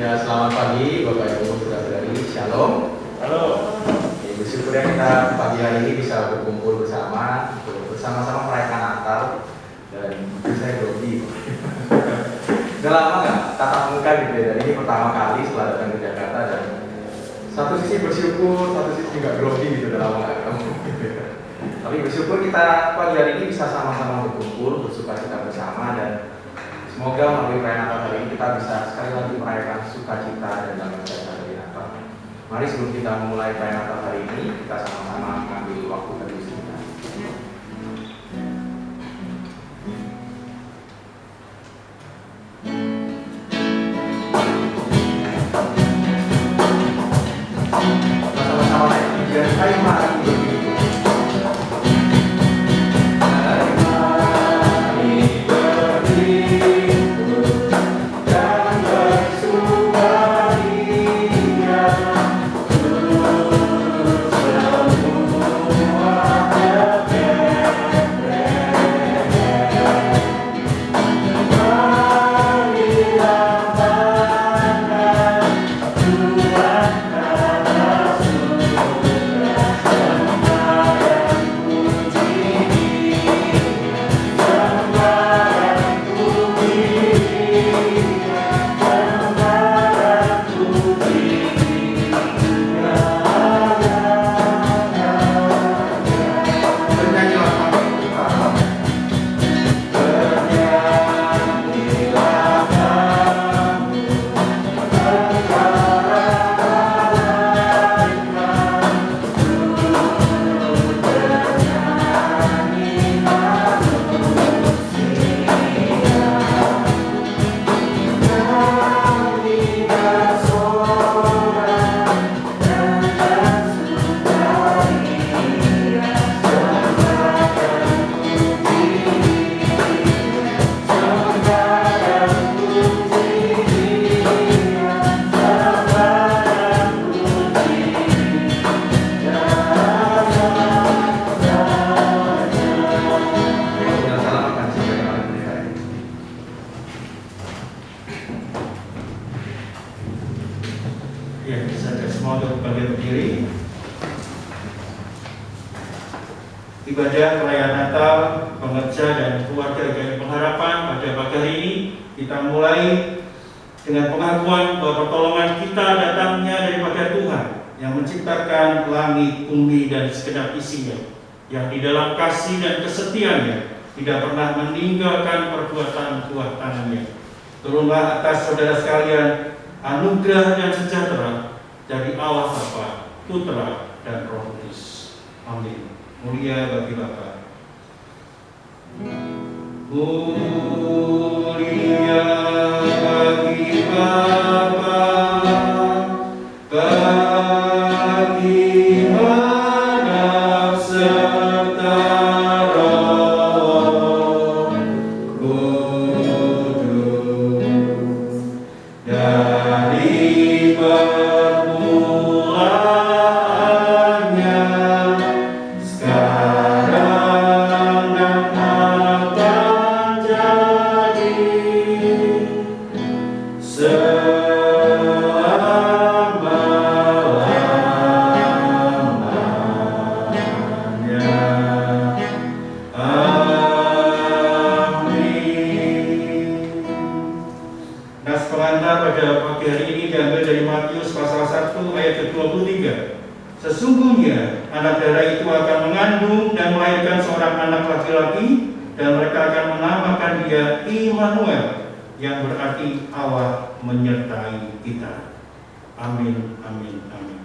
Ya, selamat pagi Bapak Ibu saudara-saudari. Shalom. Halo. Ya, bersyukur ya kita pagi hari ini bisa berkumpul bersama untuk bersama-sama merayakan Natal dan saya grogi. Udah lama nggak tatap muka gitu ya, dan ini pertama kali setelah datang ke Jakarta dan satu sisi bersyukur, satu sisi juga grogi gitu, udah lama nggak ketemu. Tapi bersyukur kita pagi hari ini bisa sama-sama berkumpul, bersukacita bersama, dan semoga melalui perayaan Natal hari ini kita bisa sekali lagi merayakan sukacita dan damai sejahtera dari Natal. Mari sebelum kita memulai perayaan Natal hari ini, kita sama-sama mengambil waktu bagi kita. Sama-sama naik pujian Hai Mari Begitu. Ibadah perayaan Natal, pengerja dan keluarga yang pengharapan pada pagi hari ini kita mulai dengan pengakuan bahwa pertolongan kita datangnya daripada Tuhan yang menciptakan langit, bumi dan segenap isinya, yang di dalam kasih dan kesetiaannya tidak pernah meninggalkan perbuatan buah tangannya. Turunlah atas saudara sekalian anugerah dan sejahtera dari Allah Bapa, Putra dan Roh Kudus. Amin. Mulia bagi Bapa. Mulia bagi Bapa, bagi Anak serta Roh Kudus, dari permulaannya sekarang dan akan jadi selama-lamanya. Amin. Nas pengantar pada pagi hari ini diambil dari Matius pasal 1 ayat ke-23. Sesungguhnya anak darah itu akan mengandung dan melahirkan seorang anak laki-laki, dan mereka akan menamakan dia Immanuel, yang berarti Allah menyertai kita. Amin, amin, amin.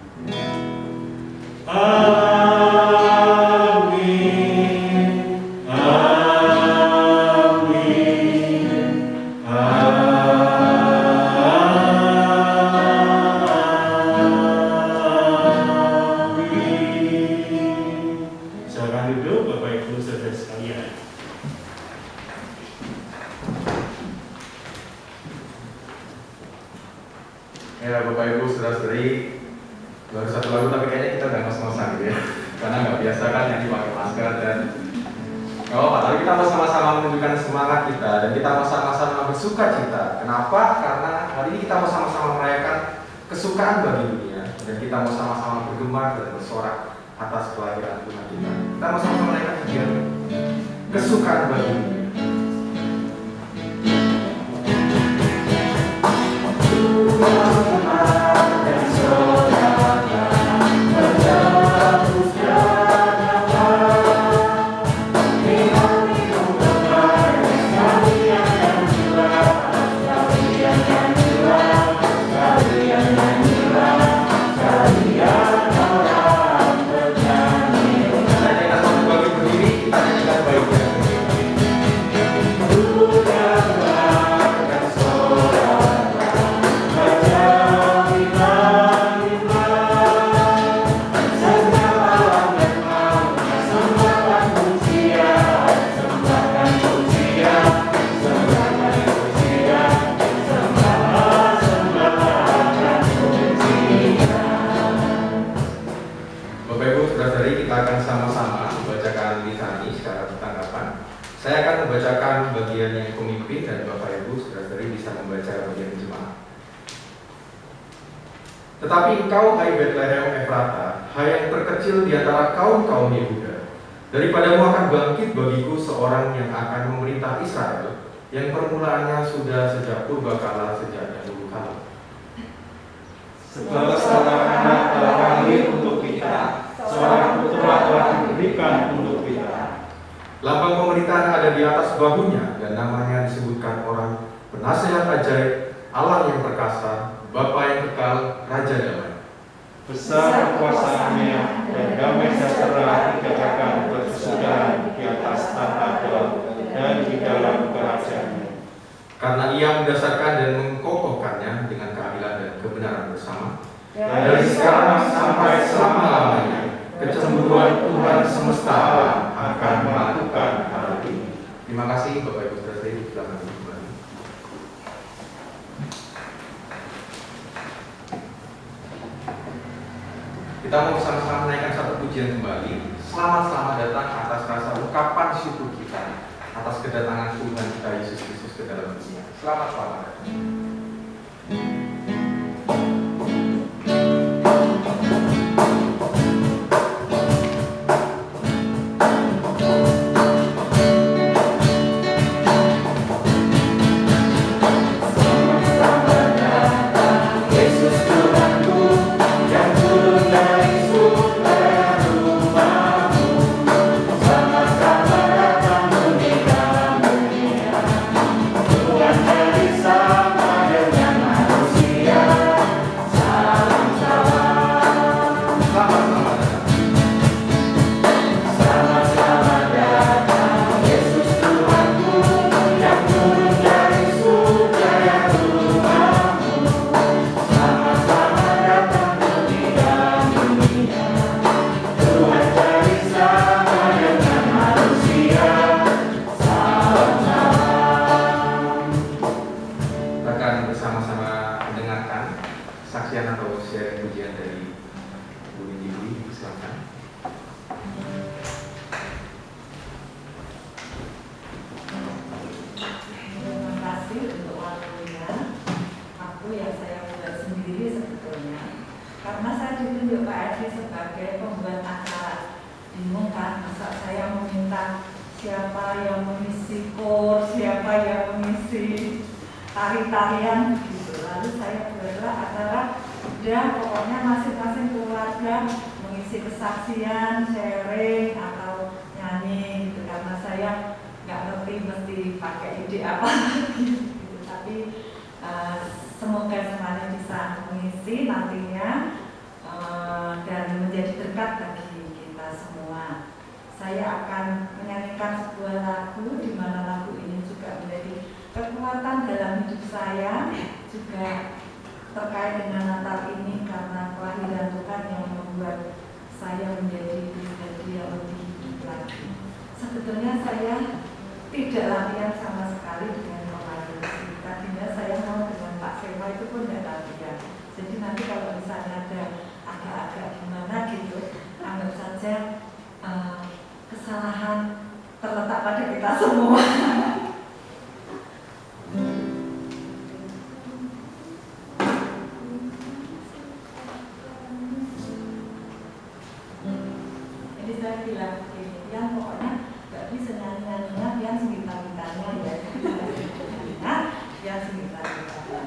Amin, amin, amin. Silakan duduk Bapak Ibu saudara sekalian. Ya Bapak Ibu saudara-saudari, baru satu lagu tapi kayaknya kita udah ngos-ngosan gitu ya, karena nggak biasa kan yang dipakai masker dan nggak apa-apa. Tapi kita mau sama-sama menunjukkan semangat kita dan kita mau sama-sama bersuka cita. Kenapa? Karena hari ini kita mau sama-sama merayakan kesukaan bagi dunia, dan kita mau sama-sama bergema dan bersorak atas kelahiran Tuhan kita. Kita mau sama-sama merayakan kesukaan bagi dunia. Saya akan membacakan bagian yang pemimpin dan Bapak Ibu saudara-saudari bisa membaca bagian jemaat. Tetapi engkau, hai Betlehem Efrata, hai yang terkecil di antara kaum-kaum Yehuda, daripadamu akan bangkit bagiku seorang yang akan memerintah Israel, yang permulaannya sudah sejak purbakala, sejak dahulu kala. Sebab seorang anak telah lahir untuk kita, seorang putra telah diberikan untuk kita. Lambang pemerintahan ada di atas bahunya, dan namanya disebutkan orang penasehat ajaib, Allah yang perkasa, Bapa yang kekal, Raja damai. Besar kekuasaannya dan damai sejahtera ditegakkan berkesudahan di atas tahta Allah dan di dalam kerajaannya. Karena ia mendasarkan dan mengkokohkannya dengan keadilan dan kebenaran bersama. Dari sekarang sampai selama-lamanya, kecemburuan Tuhan semesta alam akan melakukan hal ini. Terima kasih Bapak Ibu saudara-saudari, silakan kembali. Kita mau bersama-sama menaikkan satu pujian kembali. Selamat datang atas rasa ungkapan syukur kita atas kedatangan Tuhan kita Yesus Kristus ke dalam dunia. Selamat datang. Tari-tarian gitu. Lalu saya bergerak antara pokoknya masing-masing keluarga mengisi kesaksian, sharing atau nyanyi gitu, karena saya nggak ngerti mesti pakai ide apa gitu. Tapi semoga semuanya bisa mengisi nantinya dan menjadi dekat bagi kita semua. Saya akan menyanyikan sebuah lagu di mana lagu ini juga menjadi kekuatan dalam hidup saya, juga terkait dengan Natal ini karena kelahiran Tuhan yang membuat saya menjadi pribadi yang lebih hidup lagi. Sebetulnya saya tidak latihan sama sekali dengan pemain musik. Tadinya saya mau dengan Pak Sewa itu pun tidak latihan. Jadi nanti kalau misalnya ada agak-agak gimana gitu, anggap saja kesalahan terletak pada kita semua. saya bilang begini, yang pokoknya nggak bisa nyanyi-nyanyinya, yang segitar-gitarnya ya. Nah, yang segitar-gitarnya.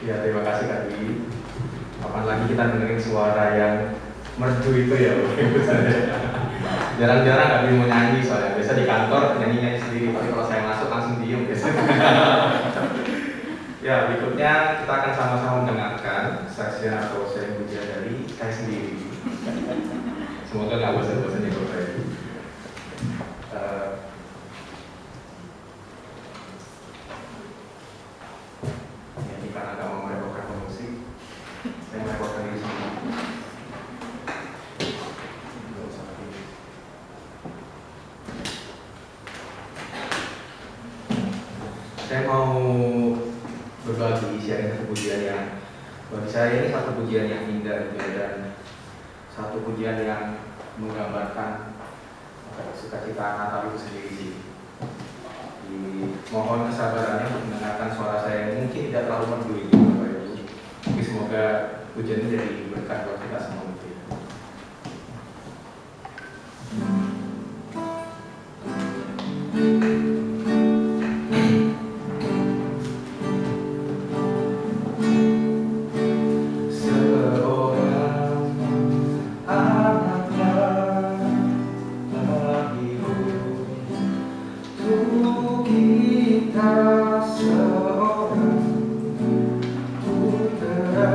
Ya, terima kasih Kak Dwi. Kapan lagi kita dengerin suara yang merdu itu ya, Bapak Ibu saya. Jarang-jarang Kak Dwi mau nyanyi soalnya. Biasa di kantor nyanyi-nyanyi sendiri, tapi kalau saya masuk langsung diem biasanya. Ya, berikutnya kita akan sama-sama mendengarkan saksian atau sharing pujian dari saya sendiri. Semoga nggak bosan-bosan ya Bapak Ibu. Ini karena nggak mau merepotkan musik, saya merepotkan diri sendiri. Nggak usah lagi. Saya mau berbagi sharing satu pujian yang bagi saya ini satu pujian yang indah juga, dan satu pujian yang menggambarkan sukacita Natal itu sendiri sih. Mohon kesabarannya untuk mendengarkan suara saya yang mungkin tidak terlalu merdu ini Bapak Ibu. Tapi semoga pujian ini jadi berkat buat kita semua. Seorang putra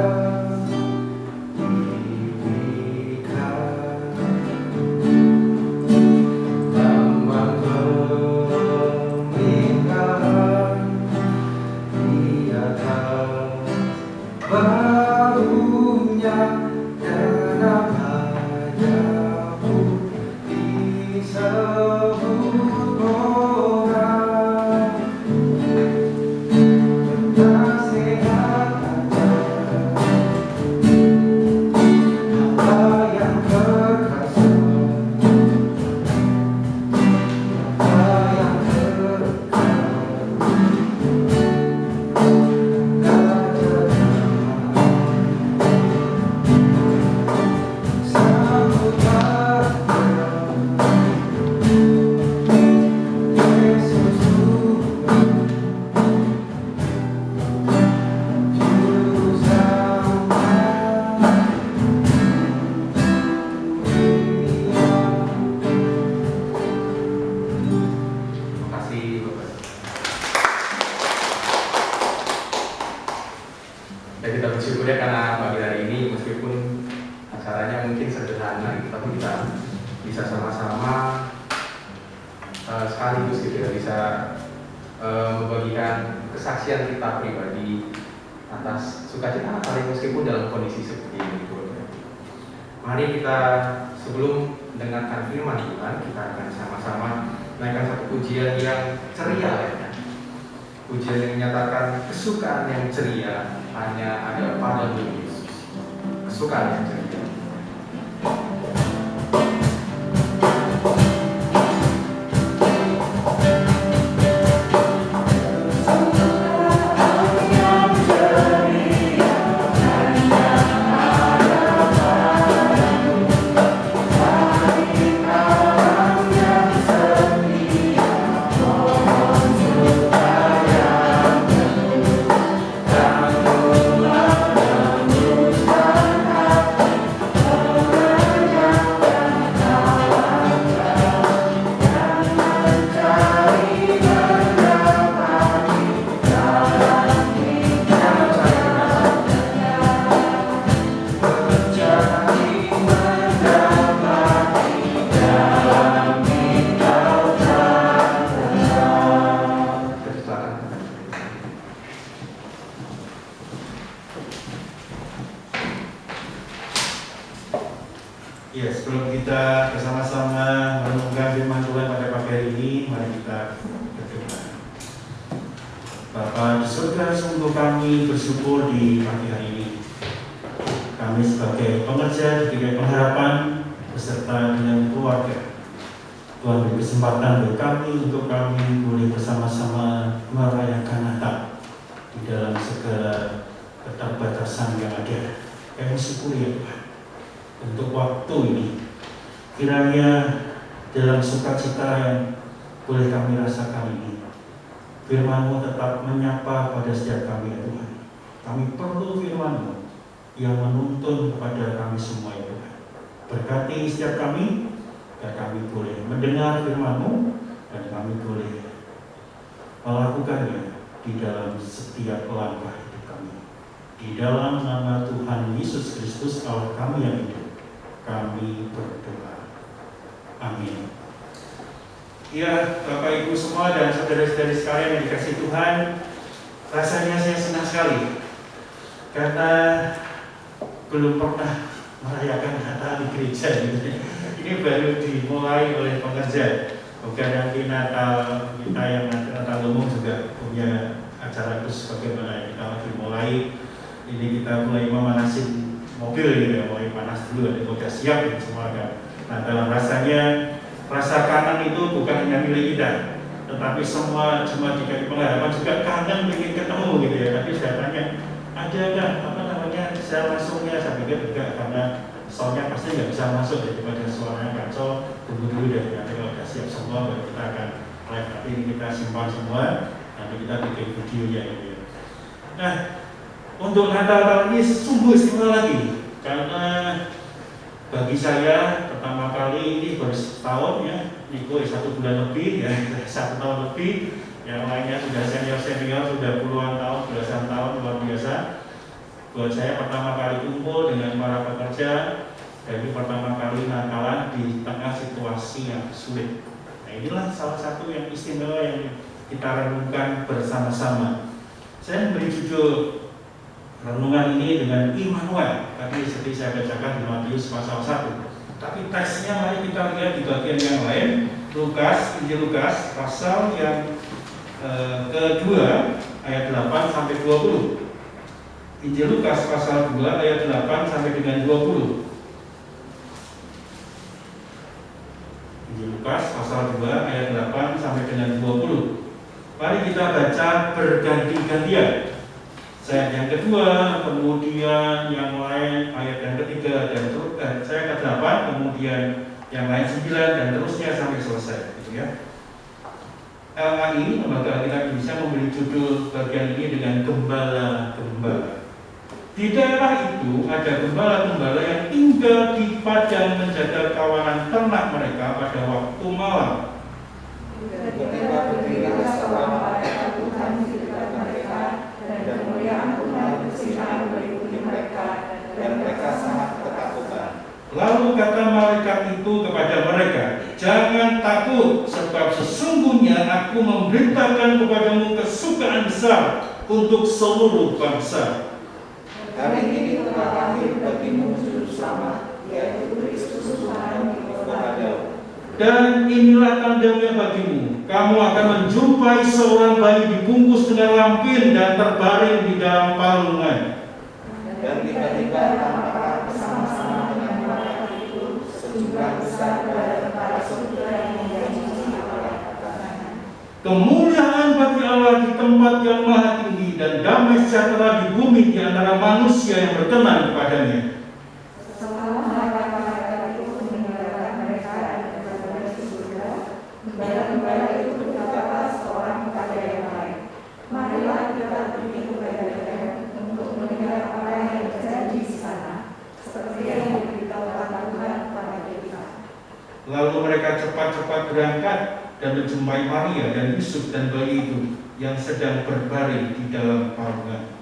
kita bisa sama-sama sekaligus gitu ya, bisa membagikan kesaksian kita pribadi atas sukacita Natal meskipun dalam kondisi seperti ini. Mari kita sebelum mendengarkan firman Tuhan, kita akan sama-sama naikkan satu pujian yang ceria ya. Pujian yang menyatakan kesukaan yang ceria hanya ada pada Yesus. Kesukaan yang ceria. Ya, sebelum kita bersama-sama merenungkan firman Tuhan pada pagi hari ini, mari kita berdoa. Bapa di surga, sungguh kami bersyukur di pagi hari ini. Kami sebagai pengerja di GKI Pengharapan beserta dengan keluarga, Tuhan beri kesempatan bagi kami untuk kami boleh bersama-sama merayakan Natal di dalam segala keterbatasan yang ada. Kami syukuri ya Tuhan untuk waktu ini, kiranya dalam sukacita yang boleh kami rasakan ini, firman-Mu tetap menyapa pada setiap kami ya Tuhan. Kami perlu firman-Mu yang menuntun kepada kami semua ya Tuhan. Berkati setiap kami, dan kami boleh mendengar firman-Mu, dan kami boleh melakukannya di dalam setiap langkah hidup kami. Di dalam nama Tuhan Yesus Kristus Allah kami yang hidup, kami berdoa. Amin. Ya, Bapak Ibu semua dan saudara-saudari sekalian yang dikasihi Tuhan, rasanya saya senang sekali karena belum pernah merayakan Natal di gereja. Ini baru dimulai oleh pengerja. Bukan nanti Natal kita yang nanti Natal umum juga punya acara khusus bagaimana kita lagi mulai. Ini kita mulai memanasin mobil gitu ya, mulai panas dulu, ada udah siap ya, semua kan. Nah, dalam rasa kangen itu bukan hanya milik kita, tetapi semua di GKI Pengharapan juga kangen ingin ketemu gitu ya. Tapi saya tanya, ada nggak saya masuknya? Saya pikir enggak, karena soalnya pasti nggak bisa masuk daripada suaranya kacau. Tunggu dulu deh, nanti kalau udah siap semua baru kita akan live. Tapi ini kita simpan semua, nanti kita bikin videonya gitu ya. Nah, untuk Natal tahun ini sungguh istimewa lagi, karena bagi saya pertama kali ini baru setahun ya, Niko 1 bulan lebih ya, 1 tahun lebih, yang lainnya sudah senior sudah puluhan tahun, belasan tahun, luar biasa. Buat saya pertama kali kumpul dengan para pekerja, jadi pertama kali Natalan di tengah situasi yang sulit. Nah, inilah salah satu yang istimewa yang kita renungkan bersama-sama. Saya memberi judul renungan ini dengan Immanuel. Tadi seperti saya bacakan di Matius pasal 1. Tapi teksnya mari kita lihat di bagian yang lain. Injil Lukas pasal yang kedua ayat 8 sampai 20. Injil Lukas pasal 2 ayat 8 sampai dengan 20. Injil Lukas pasal 2 ayat 8 sampai dengan 20. Mari kita baca berganti-gantian. Saya yang kedua, kemudian yang lain ayat yang ketiga, dan terus saya ke-8, kemudian yang lain 9 dan terusnya sampai selesai, gitu ya. LAI, Lembaga Alkitab Indonesia, memberi judul bagian ini dengan gembala-gembala. Di daerah itu ada gembala-gembala yang tinggal di padang menjaga kawanan ternak mereka pada waktu malam. Lalu kata malaikat itu kepada mereka, "Jangan takut, sebab sesungguhnya aku memberitakan kepadamu kesukaan besar untuk seluruh bangsa. Hari ini telah lahir bagimu juru selamat, yaitu Kristus Tuhan di kota Daud. Dan inilah tandanya bagimu, kamu akan menjumpai seorang bayi dibungkus dengan lampin dan terbaring di dalam palungan." Dan tiba-tiba tampak bersama-sama dengan malaikat itu sejumlah besar dari tentara surga yang menjanjikan oleh kata-katanya. Kemuliaan bagi Allah di tempat yang maha tinggi, dan damai sejahtera di bumi di antara manusia yang berkenan kepadanya. Setelah malaikat itu meninggalkan mereka dari surga, gembala-gembala itu berkata seorang kepada yang lain, "Marilah kita pergi ke Betlehem untuk mendengar apa yang terjadi di sana, seperti yang diberitahukan Tuhan kepada kita." Lalu mereka cepat-cepat berangkat dan menjumpai Maria dan Yusuf dan bayi itu yang sedang berbaring di dalam palungan.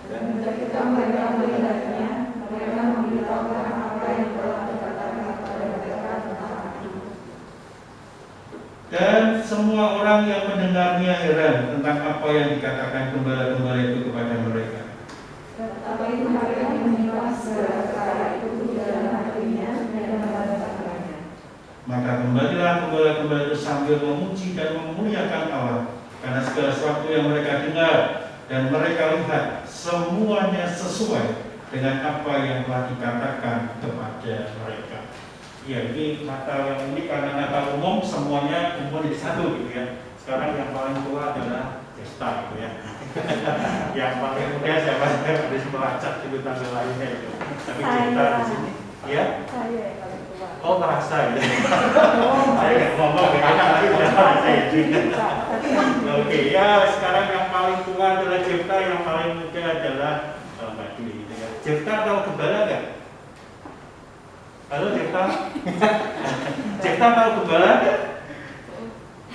Dan ketika mereka melihatnya, mereka memberitahukan apa yang telah dikatakan kepada mereka tentang itu. Dan semua orang yang mendengarnya heran tentang apa yang dikatakan gembala-gembala itu kepada mereka. Tetapi mereka menyimpan segala perkara itu di dalam hatinya dan membaca-bacanya. Maka kembalilah gembala-gembala itu sambil memuji dan memuliakan Allah karena segala sesuatu yang mereka dengar dan mereka lihat semuanya sesuai dengan apa yang telah dikatakan kepada mereka. Ya, ini Natal yang unik karena Natal umum semuanya kumpul di satu gitu ya. Sekarang yang paling tua adalah Desta gitu ya. Yang paling muda siapa? Ada melacak itu tanggal lainnya itu. Tapi Desta di sini, ya. Saya yang paling tua. Oh, merasa gitu. Saya nggak ngomong karena lagi udah saya juga. Oke, ya sekarang yang paling tua adalah Jefta, yang paling muda adalah Mbak Dwi gitu ya. Jefta tahu gembala nggak? Halo Jefta? Jefta tahu gembala?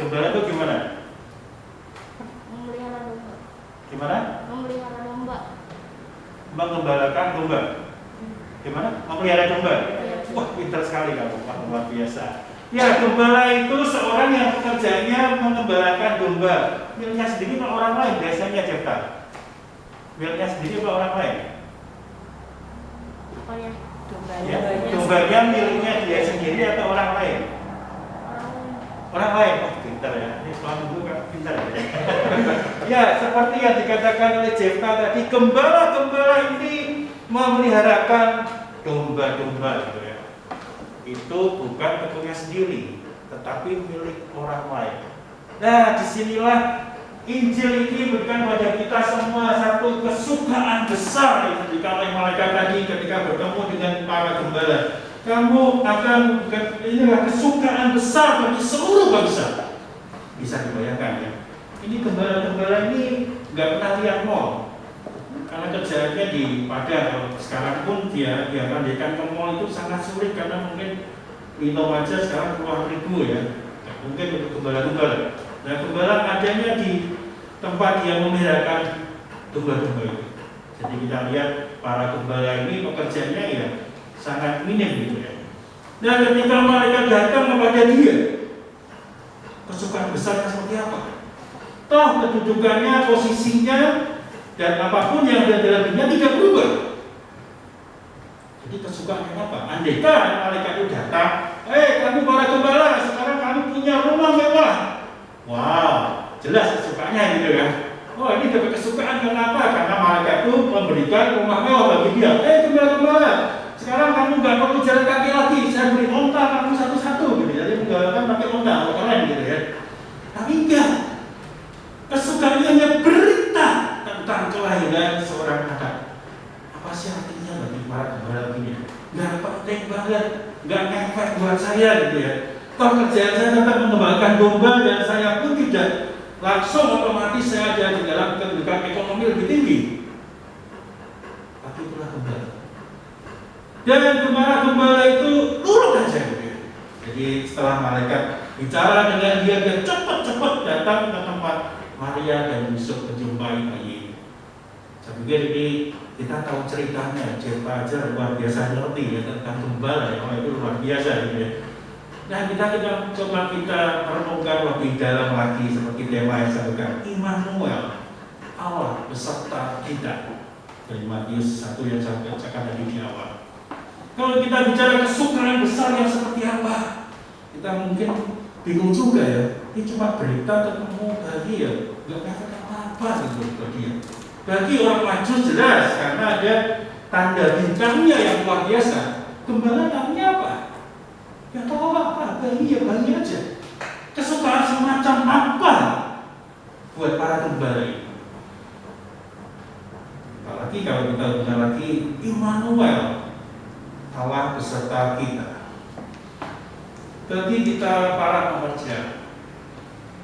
Gembala itu gimana? Memelihara domba. Gimana? Memelihara domba. Mengembalakan domba. Gimana? Memelihara domba. Iya. Wah, pintar sekali kamu, Pak, luar biasa. Ya, gembala itu seorang yang pekerjaannya mengembalakan domba. Miliknya sendiri atau orang lain biasanya, Jefta? Miliknya sendiri atau orang lain? Apa ya? Ya, dombanya miliknya dia sendiri atau orang lain? Orang lain. Oh, pintar ya. Ini suami gue kan pintar ya. Ya, seperti yang dikatakan oleh Jefta tadi, gembala-gembala ini memeliharakan domba-domba gitu ya. Itu bukan punya sendiri, tetapi milik orang lain. Nah, disinilah Injil ini memberikan pada kita semua satu kesukaan besar yang diberikan oleh malaikat tadi ketika bertemu dengan para gembala. Kamu akan, inilah kesukaan besar bagi seluruh bangsa. Bisa dibayangkan ya. Ini gembala-gembala ini nggak pernah lihat mall. Karena kerjaannya di Padang, sekarang pun dia mandikan ke mall itu sangat sulit karena mungkin minum aja sekarang puluhan ribu ya. Mungkin untuk gembala-gembala. Nah, gembala adanya di tempat yang memeliharakan domba-domba itu. Jadi kita lihat para gembala ini pekerjaannya ya sangat minim gitu ya. Nah, ketika mereka datang kepada dia, kesukaan besarnya seperti apa? Toh kedudukannya, posisinya, dan apapun yang ada dalam dunia tidak berubah. Jadi kesukaannya apa? Andaikan malaikat itu datang, kamu para gembala, sekarang kamu punya rumah mewah. Wow, jelas kesukaannya gitu kan. Oh, ini dapat kesukaan kenapa? Karena malaikat itu memberikan rumah mewah bagi dia. Gembala-gembala, sekarang kamu nggak perlu jalan kaki lagi, saya beri onta kamu satu-satu gitu. Jadi menggalakan pakai onta, keren gitu ya. Tapi enggak, kesukaannya hanya berita tentang kelahiran seorang anak. Apa sih artinya bagi para gembala ini? Nggak penting banget, nggak ngefek buat saya gitu ya. Toh kerjaan saya tetap mengembangkan domba dan saya pun tidak langsung otomatis saya ada di dalam kedudukan ekonomi lebih tinggi. Tapi itulah gembala. Dan gembala-gembala itu nurut aja gitu ya. Jadi setelah malaikat bicara dengan dia cepat-cepat datang ke tempat Maria dan Yusuf menjumpai bayi. Saya pikir ini Kita tahu ceritanya, Jephthah aja luar biasa ngerti ya tentang gembala ya, itu luar biasa gitu ya. Nah kita coba kita renungkan lebih dalam lagi seperti tema yang saya sebutkan, Immanuel, Allah beserta kita, dari Matius 1 yang saya bacakan tadi di awal. Kalau kita bicara kesukaan besar yang seperti apa, kita mungkin bingung juga ya. Ini cuma berita ketemu bahagia, nggak katakan apa-apa gitu bahagia. Bagi orang Majus jelas karena ada tanda bintangnya yang luar biasa. Gembala namanya apa? Ya tahu apa? Bahagia aja. Kesukaan semacam apa buat para gembala ini? Apalagi kalau kita bicara lagi Immanuel, Allah beserta kita. Bagi kita para pekerja,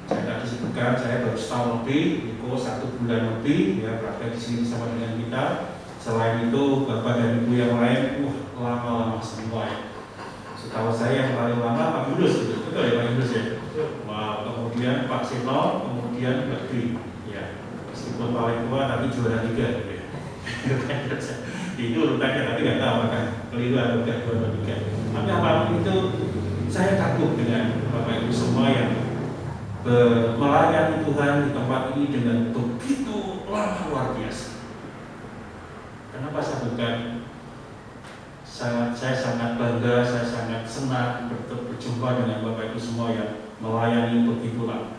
saya tadi sebutkan saya baru setahun lebih, Niko 1 bulan lebih, ya praktek di sini bersama dengan kita. Selain itu bapak dan ibu yang lain, lama-lama semua ya. Setahu saya yang paling lama Pak Yunus, betul ya Pak Yunus ya. Wow, kemudian Pak Sino, kemudian Mbak Dwi, ya. Meskipun paling tua tapi juara 3 gitu ya. Itu urutannya tapi nggak tahu kan keliru atau enggak 2 atau 3. Tapi apapun itu saya kagum dengan bapak ibu semua yang melayani Tuhan di tempat ini dengan begitu lama luar biasa. Kenapa saya bukan? Saya sangat bangga, saya sangat senang berjumpa dengan bapak ibu semua yang melayani begitu lama.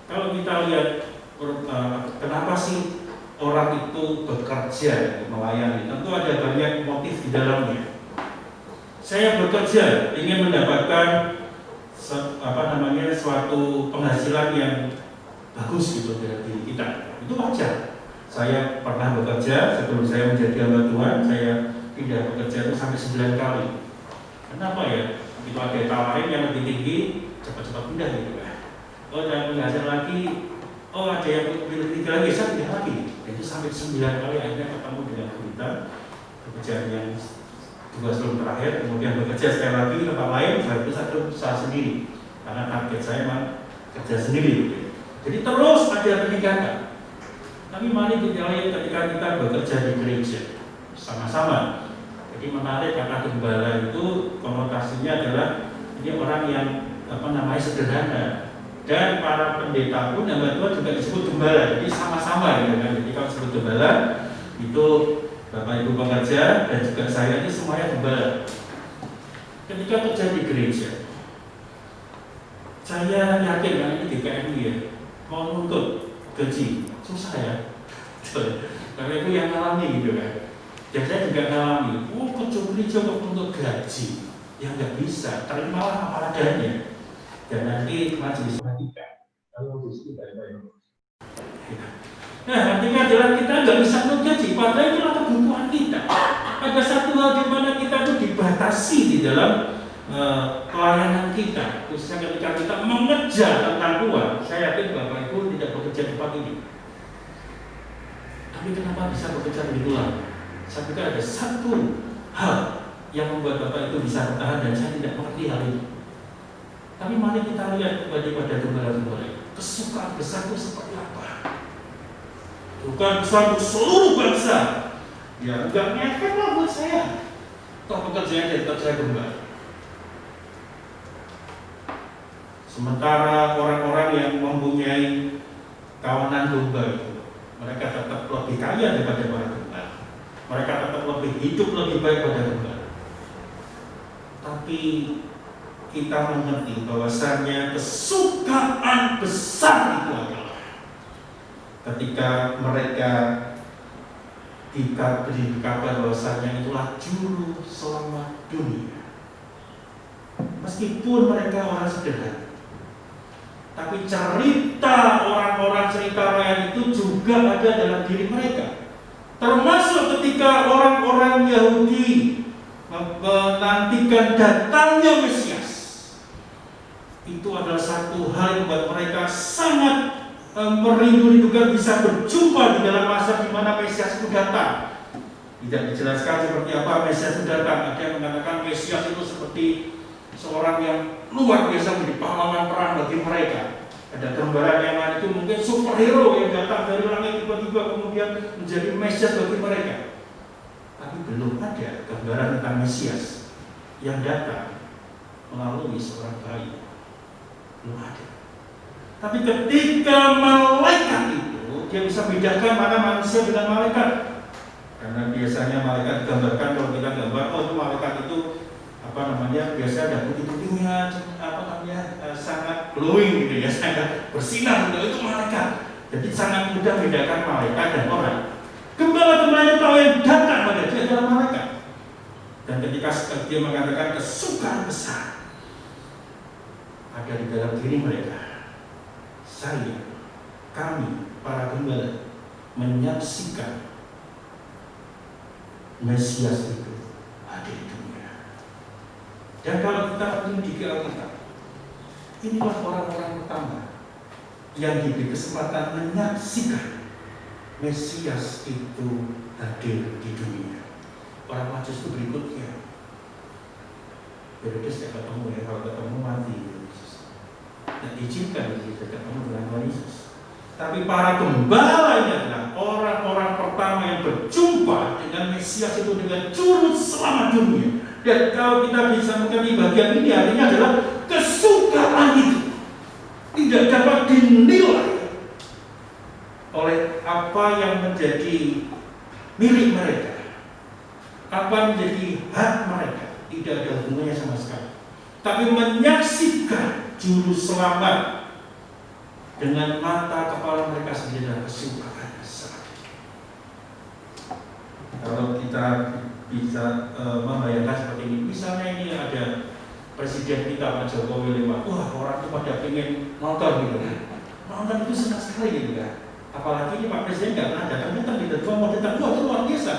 Kalau kita lihat kenapa sih orang itu bekerja melayani, tentu ada banyak motif di dalamnya. Saya bekerja ingin mendapatkan suatu penghasilan yang bagus gitu dari diri kita. Itu wajar. Saya pernah bekerja sebelum saya menjadi hamba Tuhan, saya pindah bekerja itu sampai 9 kali. Kenapa ya? Itu ada tawarin yang lebih tinggi, cepat-cepat pindah gitu kan. Oh, dan penghasilan lagi, oh ada yang lebih tinggi lagi, saya pindah lagi. Itu sampai 9 kali akhirnya ketemu dengan berita pekerjaan yang 2 tahun terakhir, kemudian bekerja sekali lagi di tempat lain, saya itu satu usaha sendiri karena target saya memang kerja sendiri gitu. Jadi terus ada peningkatan. Tapi mari kita lihat ketika kita bekerja di gereja sama-sama. Jadi menarik kata gembala itu konotasinya adalah ini orang yang sederhana. Dan para pendeta pun hamba Tuhan juga disebut gembala. Jadi sama-sama gitu kan. Jadi kalau disebut gembala itu Bapak Ibu pekerja dan juga saya ini semuanya gembala. Ketika kerja di gereja, saya yakin kan ini GKMI ya, mau nuntut gaji susah ya. Karena itu yang ngalami gitu kan. Dan saya juga ngalami, kerja gereja kok nuntut gaji yang nggak bisa, terimalah apa adanya. Dan nanti majelis perhatikan kalau disitu baik-baik. Nah, artinya adalah kita nggak bisa nuntut gaji, padahal itu adalah kebutuhan kita. Ada satu hal di mana kita itu dibatasi di dalam pelayanan kita, khususnya ketika kita mengejar tentang uang. Saya yakin Bapak Ibu tidak bekerja di tempat ini. Tapi kenapa bisa bekerja begitu lama? Saya pikir ada satu hal yang membuat Bapak itu bisa bertahan dan saya tidak mengerti hal ini. Tapi mari kita lihat pada gembala-gembala kesukaan besar itu seperti apa. Bukan suatu seluruh bangsa. Ya enggak ngefek lah buat saya. Toh pekerjaan tetap saya gembala. Sementara orang-orang yang mempunyai kawanan domba itu, mereka tetap lebih kaya daripada para gembala. Mereka tetap lebih hidup lebih baik pada gembala. Tapi kita mengerti bahwasannya kesukaan besar itu adalah ketika mereka diberi kabar bahwasannya itulah juru selamat dunia. Meskipun mereka orang sederhana, tapi cerita orang-orang cerita rakyat itu juga ada dalam diri mereka. Termasuk ketika orang-orang Yahudi menantikan datangnya Mesias. Itu adalah satu hal yang membuat mereka sangat merindu-rindukan bisa berjumpa di dalam masa di mana Mesias itu datang. Tidak dijelaskan seperti apa Mesias itu datang. Ada yang mengatakan Mesias itu seperti seorang yang luar biasa menjadi pahlawan perang bagi mereka. Ada gambaran yang lain itu mungkin superhero yang datang dari langit tiba-tiba kemudian menjadi Mesias bagi mereka. Tapi belum ada gambaran tentang Mesias yang datang melalui seorang bayi. Belum ada. Tapi ketika malaikat itu, dia bisa bedakan mana manusia dengan malaikat. Karena biasanya malaikat digambarkan, kalau kita gambar, oh itu malaikat itu biasa ada putih-putihnya, sangat glowing gitu ya, sangat bersinar gitu, itu malaikat. Jadi sangat mudah bedakan malaikat dan orang. Gembala-gembalanya tahu yang datang pada dia adalah malaikat. Dan ketika dia mengatakan kesukaan besar ada di dalam diri mereka, kami para gembala menyaksikan Mesias itu ada di dunia. Dan kalau kita menyelidiki Alkitab, inilah orang-orang pertama yang diberi kesempatan menyaksikan Mesias itu hadir di dunia. Orang Majus itu berikutnya. Herodes tidak ketemu ya, kalau ketemu mati Yesus. Dan izinkan Yesus ketemu dengan Tuhan Yesus. Tapi para gembala ini adalah orang-orang pertama yang berjumpa dengan Mesias itu dengan juru selamat dunia. Dan kalau kita bisa mengerti bagian ini, artinya adalah kesukaan itu tidak dapat dinilai oleh apa yang menjadi milik mereka, apa yang menjadi hak mereka, tidak ada hubungannya sama sekali. Tapi menyaksikan juru selamat dengan mata kepala mereka sendiri adalah kesukaan besar. Kalau kita bisa membayangkan seperti ini, misalnya ini ada presiden kita Pak Jokowi lewat, wah orang itu pada pengen nonton gitu kan, nonton itu senang sekali gitu kan. Apalagi ini Pak Presiden nggak pernah datang di depan mau datang, wah itu luar biasa.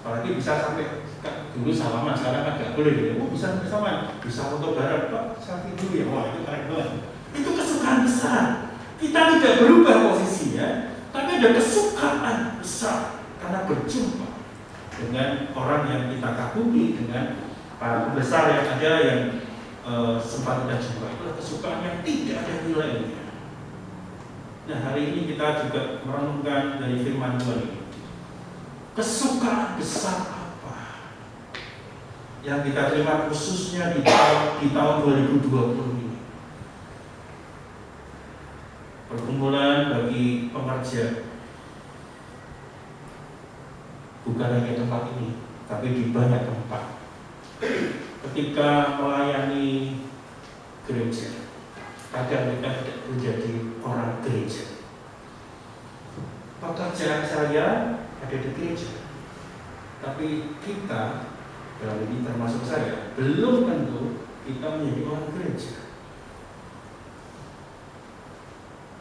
Apalagi bisa sampai dulu salaman, sekarang kan nggak boleh gitu, bisa bersama, bisa foto bareng, Pak selfie dulu ya, wah itu keren banget. Itu kesukaan besar. Kita tidak berubah posisinya, tapi ada kesukaan besar karena berjumpa dengan orang yang kita kagumi, dengan para pembesar yang ada yang sempat kita jumpa. Itu kesukaan yang tidak ada nilainya. Nah hari ini kita juga merenungkan dari firman Tuhan ini. Kesukaan besar apa yang kita terima khususnya di tahun 2020 ini? Pergumulan bagi pekerja bukan hanya tempat ini, tapi di banyak tempat. Ketika melayani gereja, kadang mereka tidak menjadi orang gereja. Pekerjaan saya ada di gereja, tapi kita, dalam ini termasuk saya, belum tentu kita menjadi orang gereja.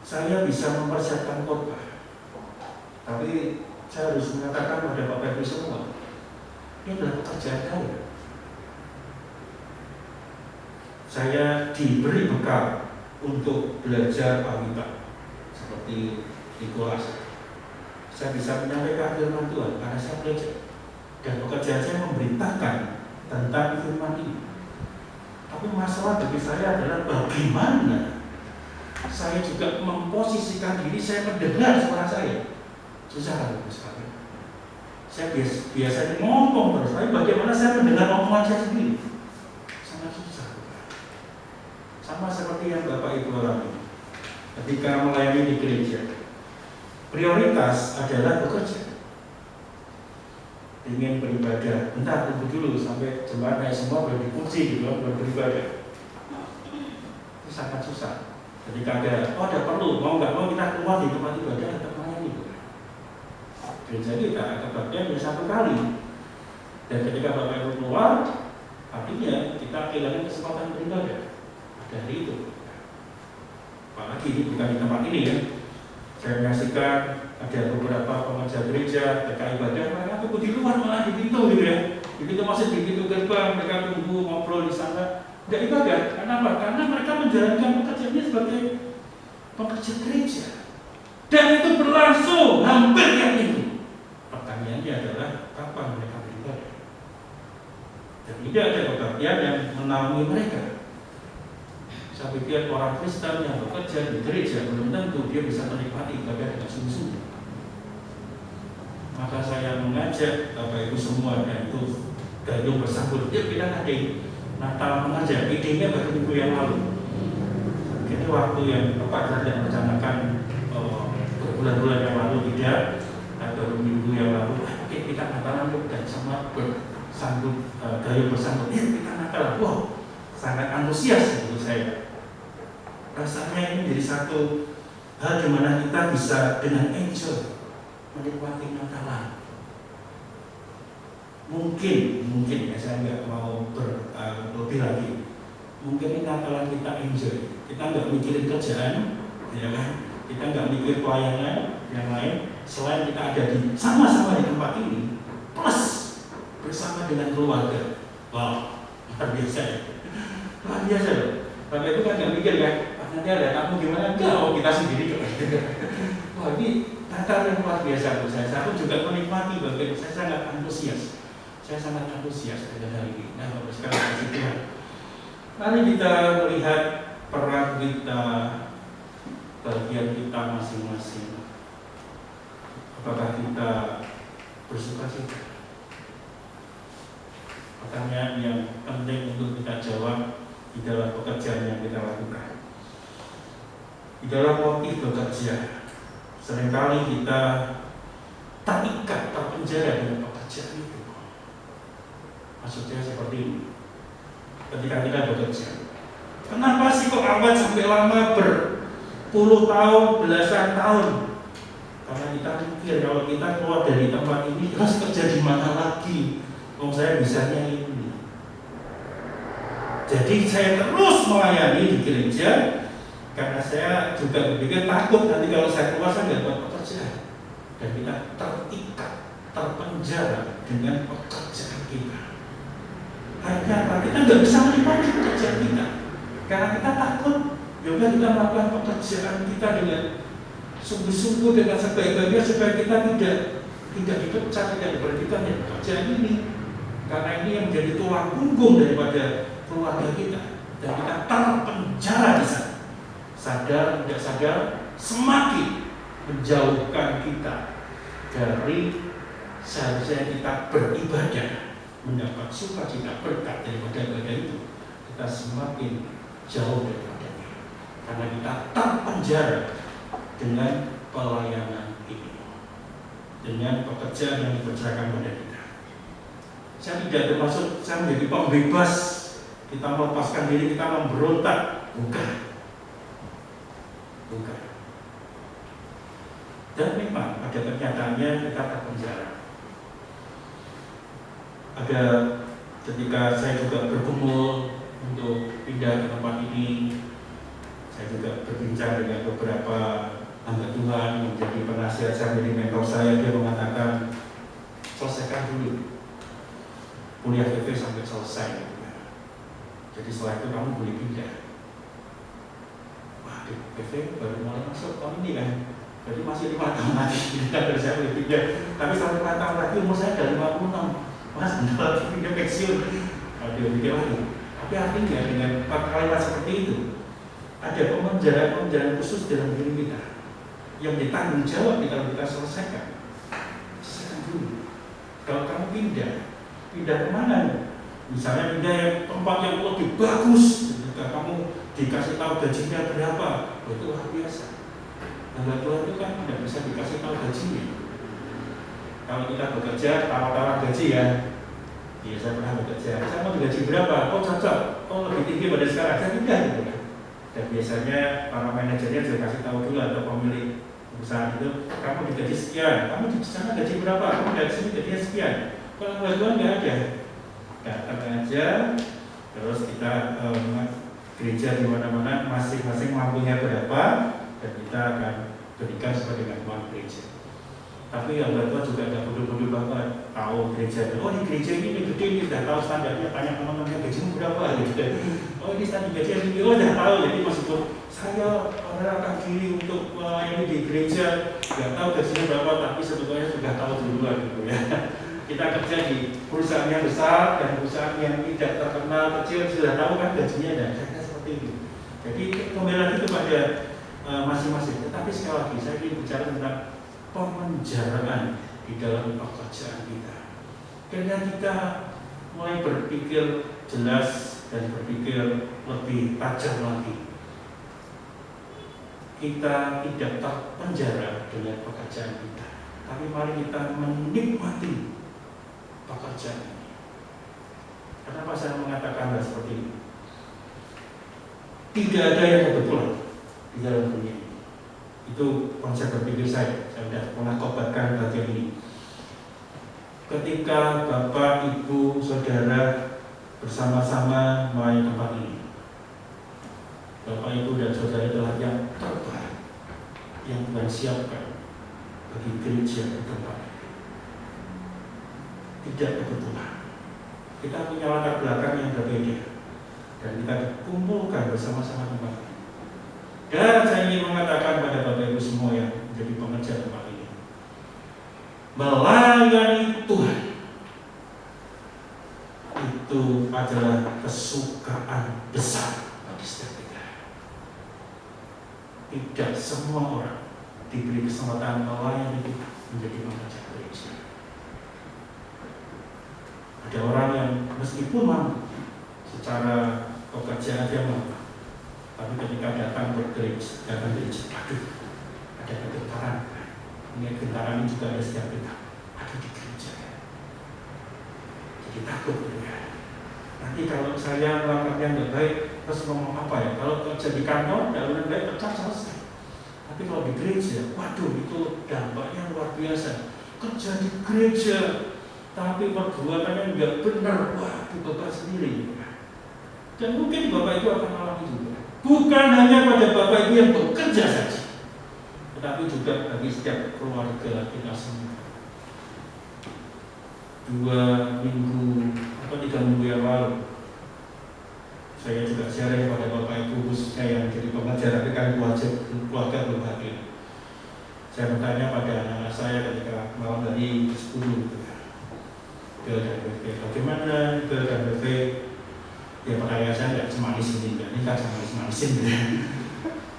Saya bisa mempersiapkan khotbah, tapi saya harus mengatakan pada Bapak Ibu semua, ini adalah pekerjaan saya. Saya diberi bekal untuk belajar Alkitab seperti Nikolas. Saya bisa menyampaikan firman Tuhan karena saya belajar, dan pekerjaan saya memberitakan tentang firman ini. Tapi masalah bagi saya adalah bagaimana saya juga memposisikan diri saya mendengar suara saya. Susah sekali. Saya biasanya ngomong terus, tapi bagaimana saya mendengar omongan saya sendiri? Sangat susah. Sama seperti yang Bapak Ibu alami ketika melayani di gereja. Prioritas adalah bekerja. Ingin beribadah, bentar tunggu dulu sampai jemaat naik semua baru dipuji gitu, baru beribadah. Itu sangat susah. Ketika ada perlu, mau nggak mau kita keluar di tempat ibadah tetap melayani. Gereja kita kebaktian bisa satu kali. Dan ketika Bapak Ibu keluar, artinya kita kehilangan kesempatan beribadah. Dari itu, apalagi ini bukan di tempat ini ya. Saya menyaksikan ada beberapa pengajar gereja, TK ibadah, mereka tunggu di luar malah di pintu gitu ya. Di pintu masjid, di pintu gerbang, mereka tunggu ngobrol di sana. Tidak ibadah, karena apa? Karena mereka menjalankan pekerjaannya sebagai pekerja gereja. Dan itu berlangsung hampir tiap minggu. Pertanyaannya adalah kapan mereka beribadah? Dan tidak ada kebaktian yang menaungi mereka. Saya pikir orang Kristen yang bekerja di gereja belum tentu dia bisa menikmati ibadah dengan sungguh-sungguh. Maka saya mengajak Bapak Ibu semua, dan itu gayung bersambut. Yuk kita hadir Natal mengajak, idenya baru minggu yang lalu. Ini waktu yang tepat dan merencanakan berbulan-bulan yang lalu tidak, atau minggu yang lalu. Oke, kita Natalan yuk, dan sama bersambut, gayung bersambut. Yuk kita Natalan. Wow, sangat antusias menurut saya. Rasanya ini jadi satu hal di mana kita bisa dengan enjoy menikmati Natalan. Mungkin ya, saya nggak mau lebih lagi. Mungkin ini Natalan kita enjoy. Kita nggak mikirin kerjaan, ya kan? Kita nggak mikir pelayanan yang lain. Selain kita ada di sama-sama di tempat ini, plus bersama dengan keluarga. Wow, luar biasa ya. Luar biasa loh. Bapak itu kan nggak mikir kan, nanti ada kamu gimana? Enggak, oh kita sendiri kok. Wah, ini Natal yang luar biasa buat saya. Saya pun juga menikmati, bagian saya sangat antusias. Saya sangat antusias pada hari ini. Nah, bapak sekali kasih Tuhan. Mari kita melihat peran kita, bagian kita masing-masing. Apakah kita bersuka cita? Pertanyaan yang penting untuk kita jawab di dalam pekerjaan yang kita lakukan. Di dalam motif bekerja, seringkali kita terikat, terpenjara dengan pekerjaan itu. Maksudnya seperti ini. Ketika kita bekerja, kenapa sih kok awet sampai lama berpuluh tahun, belasan tahun? Karena kita pikir kalau kita keluar dari tempat ini harus kerja di mana lagi? Oh, saya bisanya ini. Jadi saya terus melayani di gereja karena saya juga berpikir takut nanti kalau saya keluar saya nggak dapat pekerjaan. Dan kita terikat, terpenjara dengan pekerjaan kita. Akhirnya apa? Kita nggak bisa menikmati pekerjaan kita karena kita takut. Juga kita melakukan pekerjaan kita dengan sungguh-sungguh, dengan sebaik-baiknya supaya kita tidak dipecat, tidak diberhentikan dari pekerjaan ini. Karena ini yang menjadi tulang punggung daripada keluarga kita, dan kita terpenjara di sana. Sadar tidak sadar semakin menjauhkan kita dari seharusnya kita beribadah, mendapat sukacita berkat daripada ibadah itu. Kita semakin jauh daripadanya karena kita terpenjara dengan pelayanan ini, dengan pekerjaan yang dipercayakan pada kita. Saya tidak bermaksud saya menjadi pembebas, kita melepaskan diri, kita memberontak. Bukan. Dan memang pada kenyataannya kita terpenjara. Ada ketika saya juga bergumul untuk pindah ke tempat ini, saya juga berbincang dengan beberapa hamba Tuhan yang menjadi penasihat saya, menjadi mentor saya. Dia mengatakan, selesaikan dulu kuliah PV sampai selesai. Jadi setelah itu kamu boleh pindah. Waduh, PV baru mulai masuk tahun ini kan. Jadi masih 5 tahun lagi pindah, saya boleh pindah. Tapi sampai 5 tahun lagi umur saya udah 56. Mas, bentar lagi pindah pensiun. Aduh, pindah lagi. Tapi artinya dengan kalimat seperti itu, ada pemenjaraan khusus dalam diri kita yang ditanggung jawab kalau kita selesaikan dulu. Kalau kamu pindah kemana? Misalnya pindah yang tempat yang lebih bagus, ketika kamu dikasih tahu gajinya berapa, itu luar biasa. Hamba Tuhan itu kan tidak bisa dikasih tahu gajinya. Kalau kita bekerja, tawa-tawa gaji ya. Iya, saya pernah bekerja. Saya mau gaji berapa? Oh cocok. Oh lebih tinggi pada sekarang. Saya pindah gitu kan. Dan biasanya para manajernya juga kasih tahu dulu atau pemilik perusahaan itu, kamu digaji sekian. Kamu di sana gaji berapa? Kamu dari sini gajinya sekian. Kalau hamba Tuhan nggak ada. Datang aja, terus kita gereja di mana-mana masing-masing mampunya berapa, dan kita akan berikan sebagai bantuan gereja. Tapi yang Tuhan juga ada bodoh-bodoh banget, tahu gereja. Oh di gereja ini gede, ini sudah tahu standarnya, tanya teman-temannya gajimu berapa gitu. Oh ini standar gaji ini, oh sudah tahu. Jadi maksudku saya orang diri untuk melayani di gereja, nggak tahu gajinya berapa, tapi sebetulnya sudah tahu duluan gitu ya. Kita kerja di perusahaan yang besar dan perusahaan yang tidak terkenal kecil sudah tahu kan gajinya, dan saya seperti itu. Jadi kembali lagi kepada masing-masing. Tetapi sekali lagi saya ingin bicara tentang pemenjaraan di dalam pekerjaan kita. Karena kita mulai berpikir jelas dan berpikir lebih tajam lagi. Kita tidak terpenjara dengan pekerjaan kita, tapi mari kita menikmati pekerjaan ini. Kenapa saya mengatakan hal seperti ini? Tidak ada yang kebetulan di dalam dunia ini. Itu konsep berpikir saya sudah pernah kobarkan bagian ini. Ketika Bapak, Ibu, Saudara bersama-sama melayani tempat ini, Bapak, Ibu, dan Saudara adalah yang terbaik yang Tuhan siapkan bagi gereja di tempat ini. Tidak kebetulan. Kita punya latar belakang yang berbeda dan kita dikumpulkan bersama-sama tempat ini. Dan saya ingin mengatakan pada Bapak Ibu semua yang menjadi pengerja tempat ini, melayani Tuhan itu adalah kesukaan besar bagi setiap kita. Tidak semua orang diberi kesempatan melayani Tuhan menjadi pengerja gereja. Ada orang yang meskipun mampu secara pekerjaan dia mampu, tapi ketika datang bergereja, aduh, ada kegentaran. Ini kegentaran ini juga ada setiap kita. Ada di gereja. Jadi takut ya. Nanti kalau saya melakukan yang tidak baik, terus ngomong apa ya? Kalau kerja di kantor, tidak baik, pecah selesai. Tapi kalau di gereja, waduh, itu dampaknya luar biasa. Kerja di gereja, tapi perbuatannya nggak benar, waduh, Bapak sendiri. Dan mungkin Bapak itu akan alami juga. Bukan hanya pada Bapak Ibu yang bekerja saja, tetapi juga bagi setiap keluarga kita semua. 2 minggu atau 3 minggu yang lalu, saya juga sharing pada Bapak Ibu khususnya yang jadi pengajar, tapi kan keluarga belum hadir. Saya bertanya pada anak-anak saya ketika malam hari 10 gitu ya, Bel dan Bebe, bagaimana Bel dan Bebe? Ya pertanyaan saya tidak semanis ini, ini kan semanis-manisin gitu.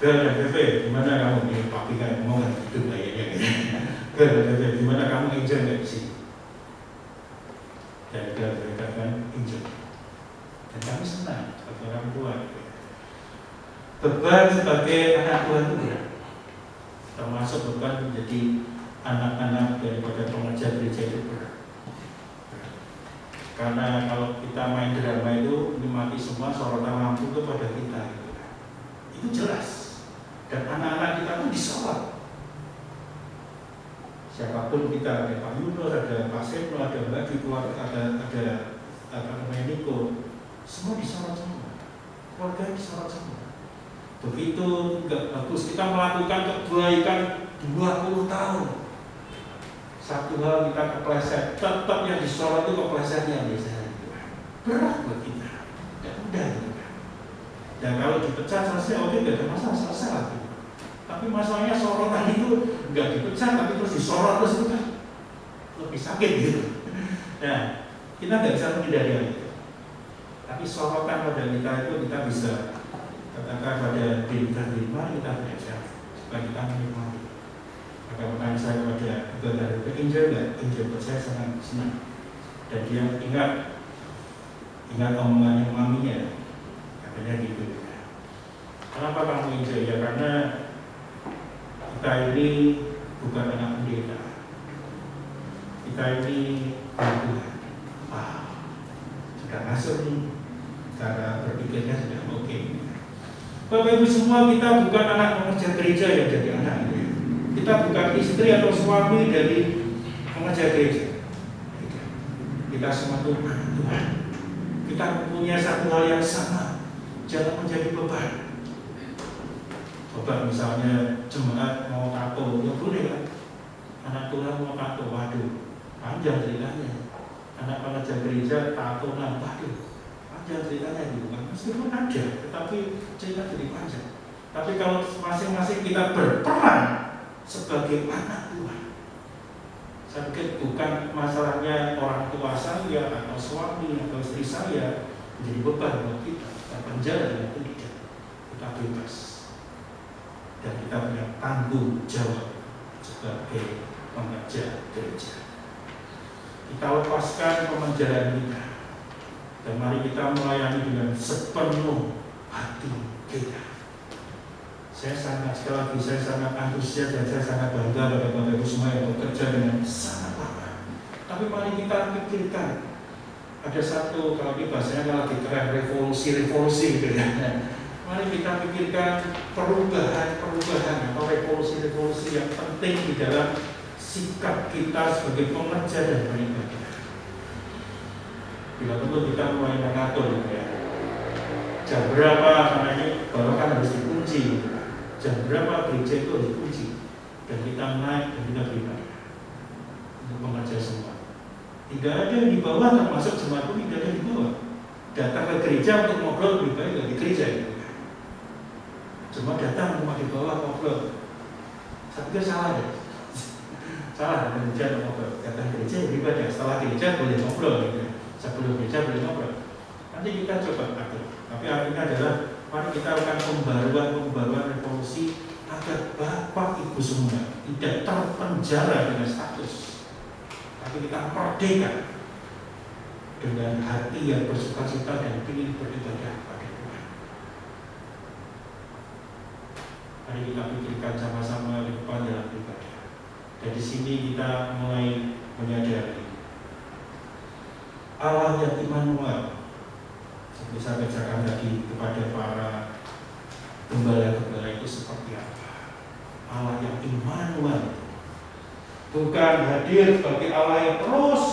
Bel dan Bebe, gimana kamu? Ini papi kan mau kan hidup kayaknya gitu. Bel dan Bebe, gimana kamu enjoy nggak di sini? Dan Bel dan Bebe kan enjoy. Dan kami senang sebagai orang tua. Beban sebagai anak Tuhan itu berat, termasuk beban menjadi anak-anak daripada pengajar gereja itu berat. Karena kalau kita main drama itu menikmati semua sorotan lampu itu pada kita, itu jelas. Dan anak-anak kita pun disorot. Siapapun kita, ada Pak Yunus, ada Pak Sepno, ada Mbak Dwi, ada Niko, semua disorot semua. Keluarga disorot semua. Begitu nggak bagus kita melakukan kebaikan 20 tahun. Satu hal kita kepleset, tetap yang disorot itu keplesetnya biasanya. Berat buat kita, tidak mudah juga. Dan kalau dipecat selesai, oke, tidak ada masalah, selesai lagi. Tapi masalahnya sorotan itu nggak dipecat, tapi terus disorot terus itu kan lebih sakit gitu. Nah, kita nggak bisa menghindari hal itu. Tapi sorotan pada kita itu kita bisa katakan pada diri kita, mari kita belajar supaya kita menikmati. Maka pertanyaan saya kepada Ibu dari enjoy nggak? Enjoy, buat saya sangat senang. Dan dia ingat omongannya maminya, katanya gitu. Kenapa kamu enjoy? Ya karena kita ini bukan anak pendeta. Kita ini Tuhan. Wow, sudah masuk nih. Cara berpikirnya sudah oke. Bapak Ibu semua, kita bukan anak pengajar gereja yang jadi anak ini. Kita bukan istri atau suami dari pengajar gereja. Kita semua itu anak Tuhan. Kita mempunyai satu hal yang sama, jangan menjadi beban. Coba misalnya jemaat mau tato, ya boleh kan? Anak Tuhan mau tato, waduh, panjang ceritanya. Anak pengajar gereja tato, waduh, panjang ceritanya gitu kan. Meskipun ada, tetapi cerita jadi panjang. Tapi kalau masing-masing kita berperan sebagai anak Tuhan, saya pikir bukan masalahnya orang tua saya atau suami atau istri saya menjadi beban buat kita, terpenjara dengan tidak. Tetapi kita bebas dan kita punya tanggung jawab sebagai pengerja gereja. Kita lepaskan pemenjaraan kita dan mari kita melayani dengan sepenuh hati kita. Saya sangat antusias dan saya sangat bangga pada Bapak Ibu semua yang bekerja dengan sangat lama. Tapi mari kita pikirkan, ada satu, kalau ini bahasanya lagi keren, revolusi gitu ya. Mari kita pikirkan perubahan atau revolusi yang penting di dalam sikap kita sebagai pengerja dan beribadah. Bila perlu kita mulai mengatur ya. Jam berapa, karena ini baru kan harus dikunci. Jam berapa gereja itu harus dikunci. Dan kita naik dan kita beribadah. Untuk mengerja semua. Tidak ada yang di bawah, termasuk jemaat pun tidak ada yang di bawah. Datang ke gereja untuk ngobrol lebih baik di gereja itu. Cuma datang cuma di bawah ngobrol. Saya pikir salah deh. Salah, gereja ngobrol. Datang gereja beribadah. Setelah gereja boleh ngobrol gitu. Sebelum gereja boleh ngobrol. Nanti kita coba atur. Tapi artinya adalah mari kita lakukan pembaruan revolusi agar Bapak Ibu semua tidak terpenjara dengan status, tapi kita merdeka dengan hati yang bersukacita dan ingin beribadah pada Tuhan. Mari kita pikirkan sama-sama di depan dalam ibadah. Dan di sini kita mulai menyadari Allah yang Immanuel. Seperti saya bacakan tadi kepada para gembala-gembala itu seperti apa. Allah yang Immanuel bukan hadir sebagai Allah yang terus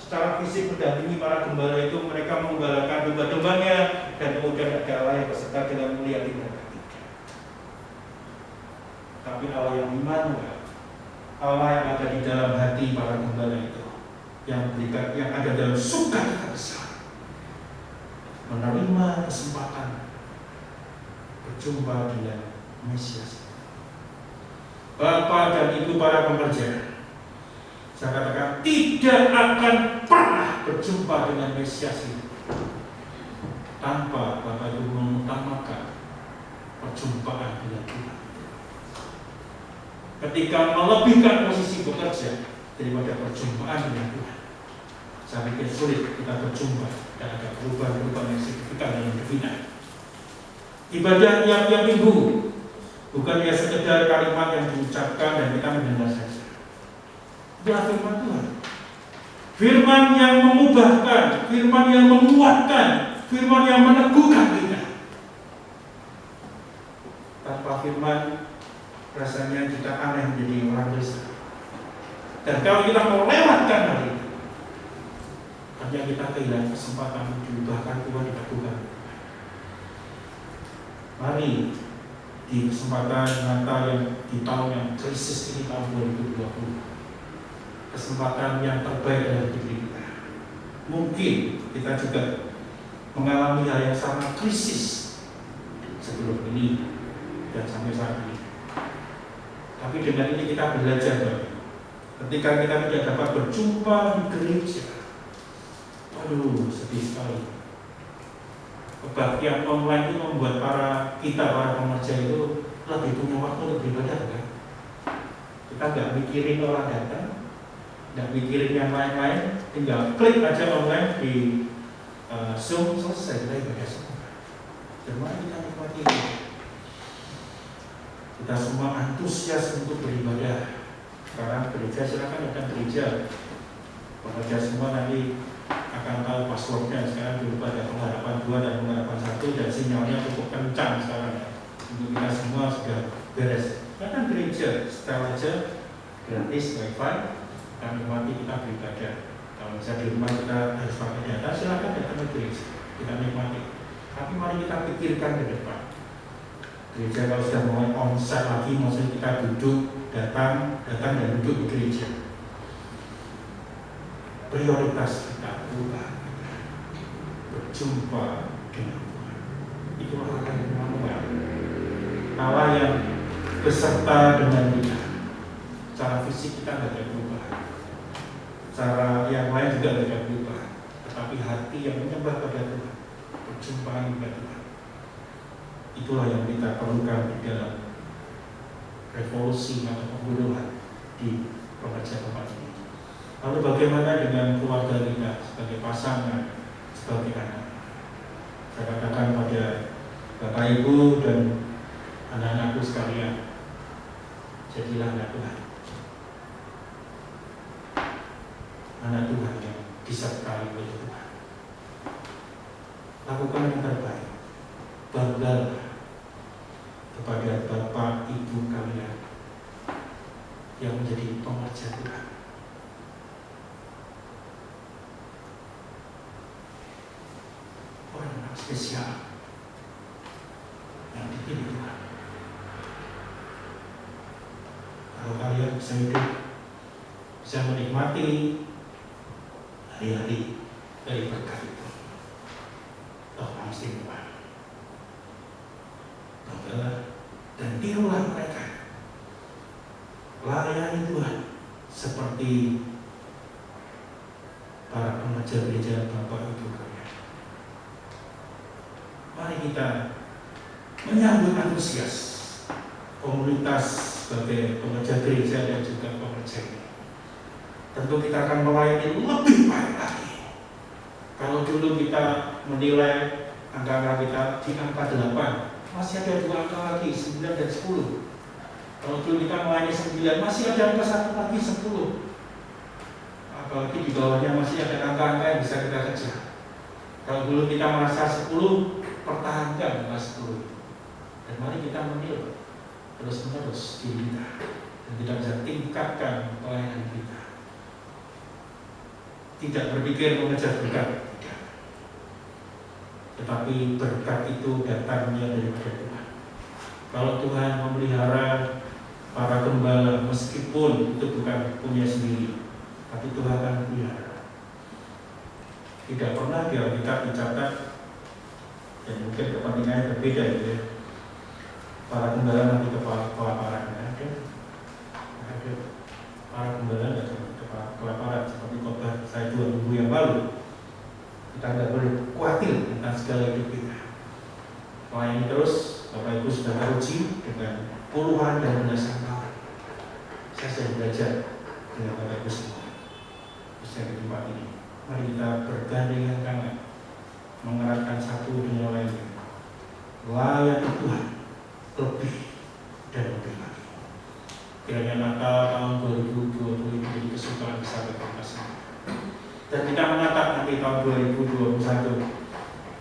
secara fisik mendampingi para gembala itu, mereka menggembalakan domba-dombanya dan kemudian ada Allah yang beserta dengan mulia mereka. Tapi Allah yang Immanuel, Allah yang ada di dalam hati para gembala itu, yang ada dalam sukacita besar, menerima kesempatan berjumpa dengan Mesias. Bapak dan Ibu para pengerja, saya katakan tidak akan pernah berjumpa dengan Mesias itu tanpa Bapak Ibu mengutamakan perjumpaan dengan Tuhan. Ketika melebihkan posisi bekerja daripada perjumpaan dengan Tuhan, saya pikir sulit kita berjumpa dan ada perubahan-perubahan yang signifikan dalam hidup kita. Ibadah tiap-tiap minggu bukan hanya sekedar kalimat yang diucapkan dan kita mendengar saja. Itulah firman Tuhan. Firman yang mengubahkan, firman yang menguatkan, firman yang meneguhkan kita. Tanpa firman, rasanya kita aneh menjadi orang Kristen. Dan kalau kita mau lewatkan hal itu, hanya kita kehilangan kesempatan diubahkan Tuhan, dilakukan. Mari di kesempatan Natal yang di tahun yang krisis ini, tahun 2020, kesempatan yang terbaik dalam diri kita. Mungkin kita juga mengalami hal yang sama krisis sebelum ini dan sampai saat ini. Tapi dengan ini kita belajar bahwa ketika kita tidak dapat berjumpa di gereja, aduh sedih sekali. Kebaktian online itu membuat para pengerja itu lebih punya waktu untuk beribadah kan? Kita nggak mikirin orang datang, nggak mikirin yang lain-lain, tinggal klik aja online di Zoom, selesai kita ibadah semua. Dan mari kita nikmati ini. Kita semua antusias untuk beribadah. Sekarang gereja, silakan datang gereja. Pengerja semua nanti akan tahu passwordnya. Sekarang dulu pada pengharapan 2 dan pengharapan 1 dan sinyalnya cukup kencang sekarang ya. Untuk kita semua sudah beres. Datang gereja, setelah aja gratis wifi, kita nikmati kita beribadah. Kalau misalnya di rumah kita harus pakai data, silakan datang ke gereja, kita nikmati. Tapi mari kita pikirkan ke depan. Gereja kalau sudah mulai onsite lagi, maksudnya kita duduk, datang dan duduk di gereja. Prioritas kita berubah, berjumpa dengan Tuhan. Itulah Allah yang Immanuel, Allah yang beserta dengan kita. Cara fisik kita tidak ada berubah, cara yang lain juga tidak ada berubah, tetapi hati yang menyembah pada Tuhan, berjumpa dengan Tuhan. Itulah yang kita perlukan di dalam revolusi atau pembunuhan di pekerja tempat ini. Lalu bagaimana dengan keluarga kita sebagai pasangan, sebagai anak? Saya katakan pada Bapak Ibu dan anak-anakku sekalian, jadilah anak Tuhan. Anak Tuhan yang disertai oleh Tuhan. Lakukan yang terbaik. Banggalah kepada Bapak Ibu kalian yang menjadi pengerja Tuhan. Orang spesial yang dipilih Tuhan. Kalau kalian bisa hidup, bisa menikmati hari-hari dari berkat itu, Tuhan istimewa. Banggalah dan tirulah mereka. Layani Tuhan seperti para pengajar gereja Bapak Ibu kalian. Mari kita menyambut antusias komunitas sebagai pengajar gereja dan juga pengajar ini. Tentu kita akan melayani lebih baik lagi. Kalau dulu kita menilai angka kita di angka 8, masih ada 2 angka lagi, 9 dan 10. Kalau dulu kita melayani 9, masih ada angka 1 lagi, 10. Apalagi di bawahnya masih ada angka-angka yang bisa kita kejar. Kalau dulu kita merasa 10, pertahankan angka 10. Dan mari kita menilai terus-menerus diri kita. Dan kita bisa tingkatkan pelayanan kita. Tidak berpikir mengejar berkat, tidak. Tetapi berkat itu datangnya daripada Tuhan. Kalau Tuhan memelihara para gembala, meskipun itu bukan punya sendiri, tapi Tuhan akan memelihara. Tidak pernah di Alkitab dicatat, dan mungkin kepentingannya berbeda gitu ya. Para gembala nanti kelaparan, ada. Para gembala tidak kelaparan seperti khotbah saya 2 minggu yang lalu. Kita tidak boleh khawatir tentang segala hidup kita. Melayani terus, Bapak Ibu sudah teruji dengan puluhan dan belasan tahun. Saya sudah belajar dengan Bapak Ibu semua. Khususnya di tempat ini. Mari kita bergandengan tangan, mengeratkan satu dengan lainnya. Layani Tuhan lebih dan lebih lagi. Kiranya Natal tahun 2020 ini menjadi kesukaan besar bagi kita semua. Dan kita menatap nanti tahun 2021,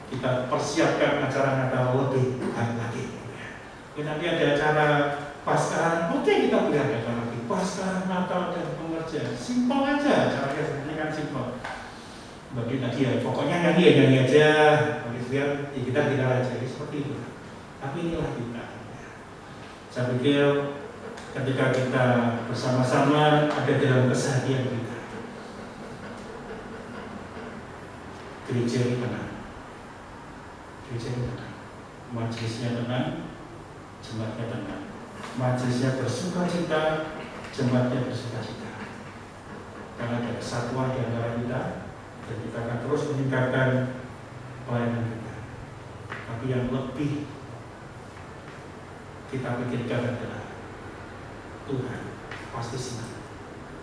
kita persiapkan acara Natal lebih baik lagi. Nanti ada acara Paskah, oke kita boleh ada acara lagi. Paskah, Natal dan pengerja, simpel aja caranya, sebenarnya kan simpel. Bagi tadi ya, pokoknya nyanyi aja, bagi biar ya kita aja seperti itu. Tapi inilah kita. Saya pikir ketika kita bersama-sama ada dalam keseharian kita, gereja ini tenang, majelisnya tenang, jemaatnya tenang, majelisnya bersuka cita, jemaatnya bersuka cita, karena ada kesatuan di antara kita, dan kita akan terus meningkatkan pelayanan kita. Tapi yang lebih kita pikirkan adalah Tuhan pasti senang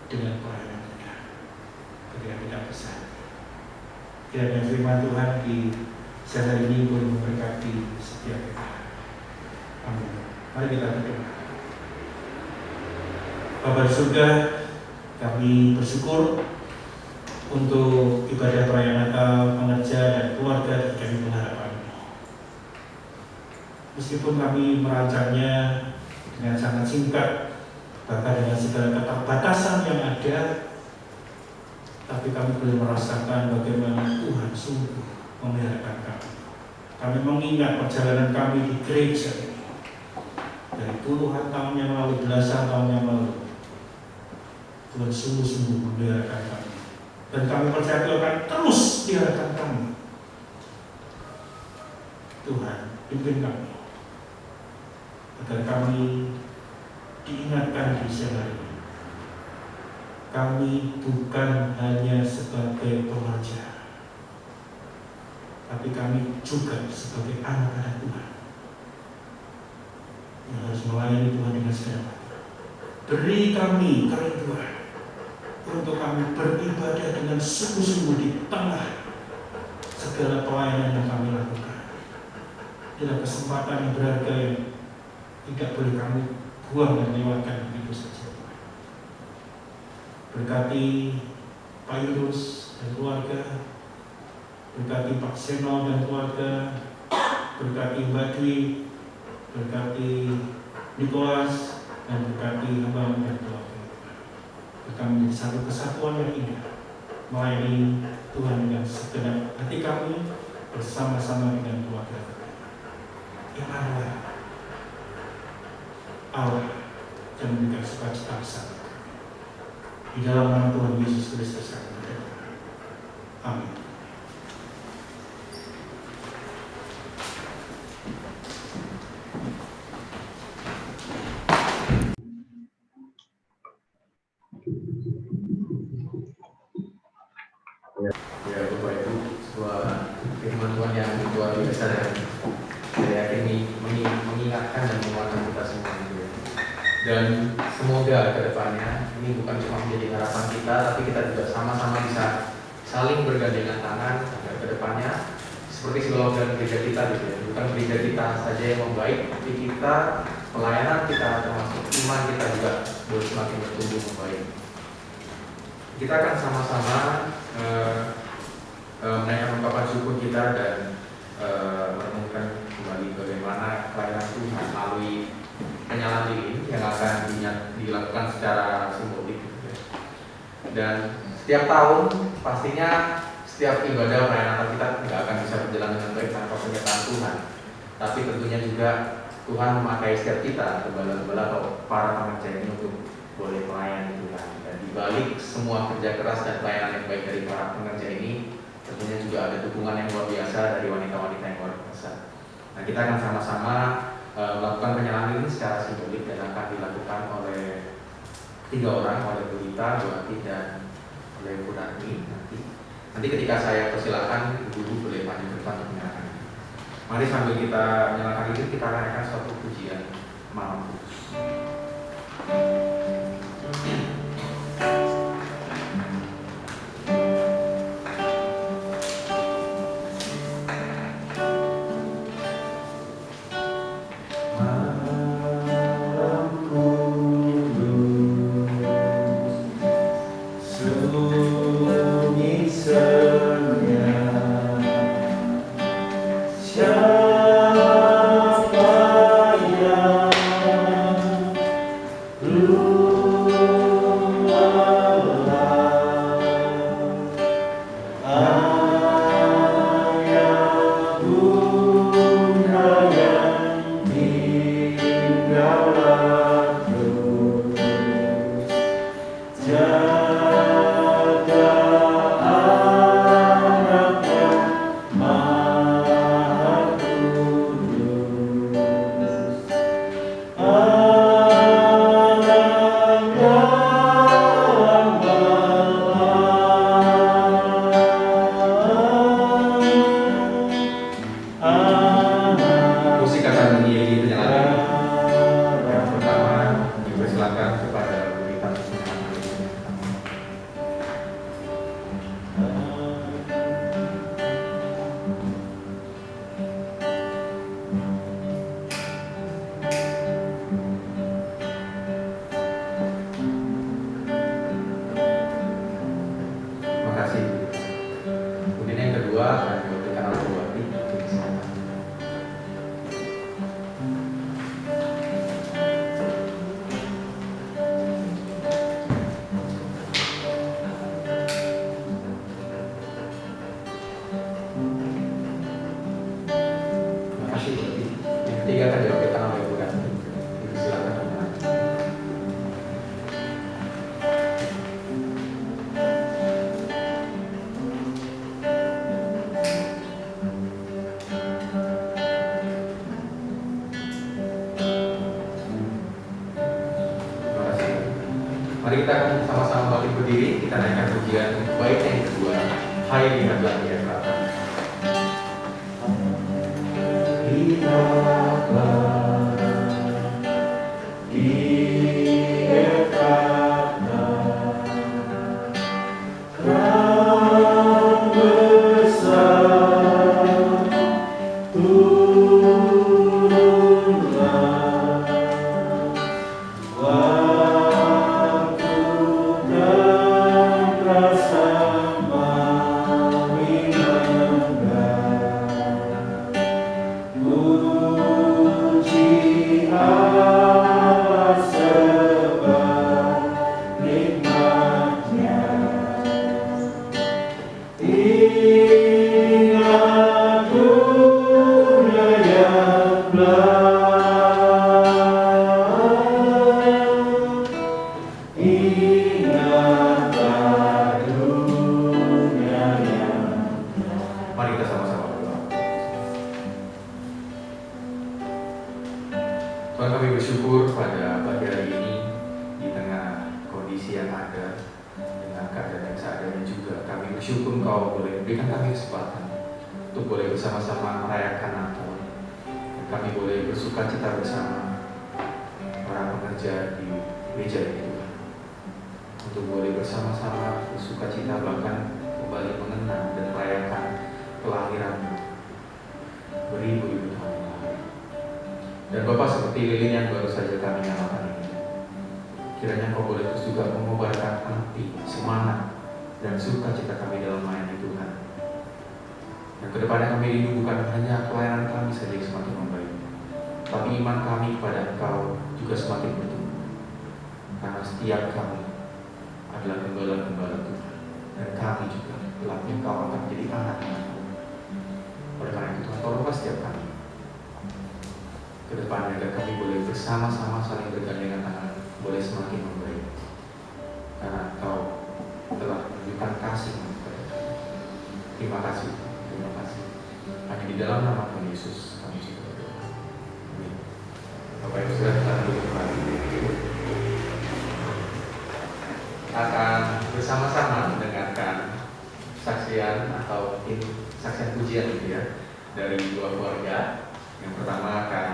dengan pelayanan kita ketika kita bersama. Kiranya firman Tuhan di siang hari ini pun memberkati setiap kita. Amin. Mari kita berdoa. Bapa di surga, kami bersyukur untuk ibadah perayaan Natal, pengerja dan keluarga di kami pengharapan. Meskipun kami merancangnya dengan sangat singkat, bahkan dengan segala keterbatasan yang ada, tapi kami boleh merasakan bagaimana Tuhan sungguh memelihara kami. Kami mengingat perjalanan kami di gereja ini dari puluhan tahun yang lalu, belasan tahun yang lalu. Tuhan sungguh-sungguh memelihara kami, dan kami percaya Tuhan akan terus melihara kami. Tuhan, pimpin kami agar kami diingatkan di siang hari ini. Kami bukan hanya sebagai pengerja, tapi kami juga sebagai anak-anak Tuhan melayani Tuhan dengan segenap hati. Beri kami kerinduan untuk kami beribadah dengan sungguh-sungguh di tengah segala pelayanan yang kami lakukan. Inilah kesempatan yang berharga yang tidak boleh kami buang dan lewatkan begitu saja. Berkati Pak Yunus dan keluarga, berkati Pak Seno dan keluarga, berkati Mbak Dwi, berkati Nikolas, dan berkati Abang dan keluarga. Kita menjadi satu kesatuan yang indah, melayani Tuhan dengan segenap hati kami bersama-sama dengan keluarga. Immanuel, Allah yang memberikan sukacita bersama di dalam nama Tuhan Yesus Kristus kami berdoa. Amin. Ya Bapak Ibu, sebuah firman Tuhan yang luar biasa dan saya yakin ini mengingatkan dan menguatkan kita semua gitu ya. Dan semoga ke depannya ini bukan cuma menjadi harapan kita, tapi kita juga sama-sama bisa saling bergandengan tangan agar ke depannya seperti slogan gereja kita gitu ya. Bukan gereja kita saja yang membaik, tapi kita, pelayanan kita termasuk iman kita juga boleh semakin bertumbuh membaik. Kita akan sama-sama menaikkan ungkapan syukur kita dan merenungkan kembali bagaimana pelayanan Tuhan melalui penyalaan lilin yang akan dilakukan secara simbolik. Dan setiap tahun pastinya setiap ibadah perayaan kita tidak akan bisa berjalan dengan baik tanpa penyertaan Tuhan. Tapi tentunya juga Tuhan memakai setiap kita, gembala-gembala atau para pengerja ini untuk boleh melayani Tuhan. Dan di balik semua kerja keras dan pelayanan yang baik dari para pengerja ini, tentunya juga ada dukungan yang luar biasa dari wanita-wanita yang luar biasa. Nah, kita akan sama-sama melakukan penyalaan ini secara simbolik dan akan dilakukan oleh 3 orang, oleh Bu Rita, Bu Ati, dan oleh Bu Rani. Nanti ketika saya persilakan, Ibu boleh maju ke depan untuk menyalakan. Mari sambil kita menyalakan itu, kita akan akan suatu pujian malam kudus. Mari kita akan sama-sama bangkit berdiri, kita naikkan pujian baik yang kedua, Hai lihatlah dia Bapa. Lihatlah Mari kita sama-sama berdoa. Tuhan, kami bersyukur pada pagi hari ini di tengah kondisi yang ada dengan keadaan yang seadanya juga. Kami bersyukur Engkau boleh berikan kami kesempatan untuk boleh bersama-sama merayakan Natal. Dan kami boleh bersuka cita bersama para pekerja di gereja ini Tuhan. Untuk boleh bersama-sama bersuka cita bahkan kembali mengenang dan merayakan kelahiran beribu-ribu tahun yang lalu. Dan Bapak, seperti lilin yang baru saja kami nyalakan ini, kiranya Kau boleh terus juga mengobarkan api, semangat, dan sukacita kami dalam melayani Tuhan. Dan kedepannya kami rindu bukan hanya pelayanan kami saja yang semakin membaik, tapi iman kami kepada Engkau juga semakin bertumbuh. Karena setiap kami adalah gembala-gembala Tuhan, dan kami juga kelak Engkau akan menjadi anak-anak. Oleh karena itu Tuhan, tolonglah setiap kami ke depan agar kami boleh bersama-sama saling bergandengan tangan, boleh semakin membaik. Karena Engkau telah menunjukkan kasih kepada kami. Terima kasih, terima kasih. Hanya di dalam nama Tuhan Yesus kami juga berdoa. Amin. Bapak Ibu Saudara, kita duduk kembali. Akan bersama-sama mendengarkan saksian atau saksian pujian gitu ya dari dua keluarga. Yang pertama akan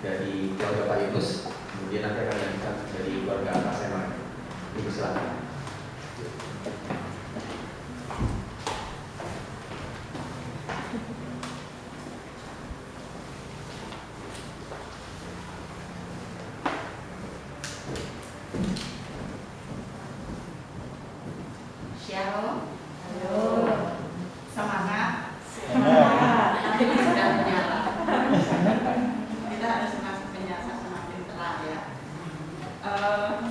dari keluarga Pak Yunus, kemudian nanti akan dilanjutkan dari keluarga Pak Seman. Ibu silakan. Shalom. Halo. Semangat. Semangat. Ini sudah menyala. Kita harus semakin menyala, semakin terang ya.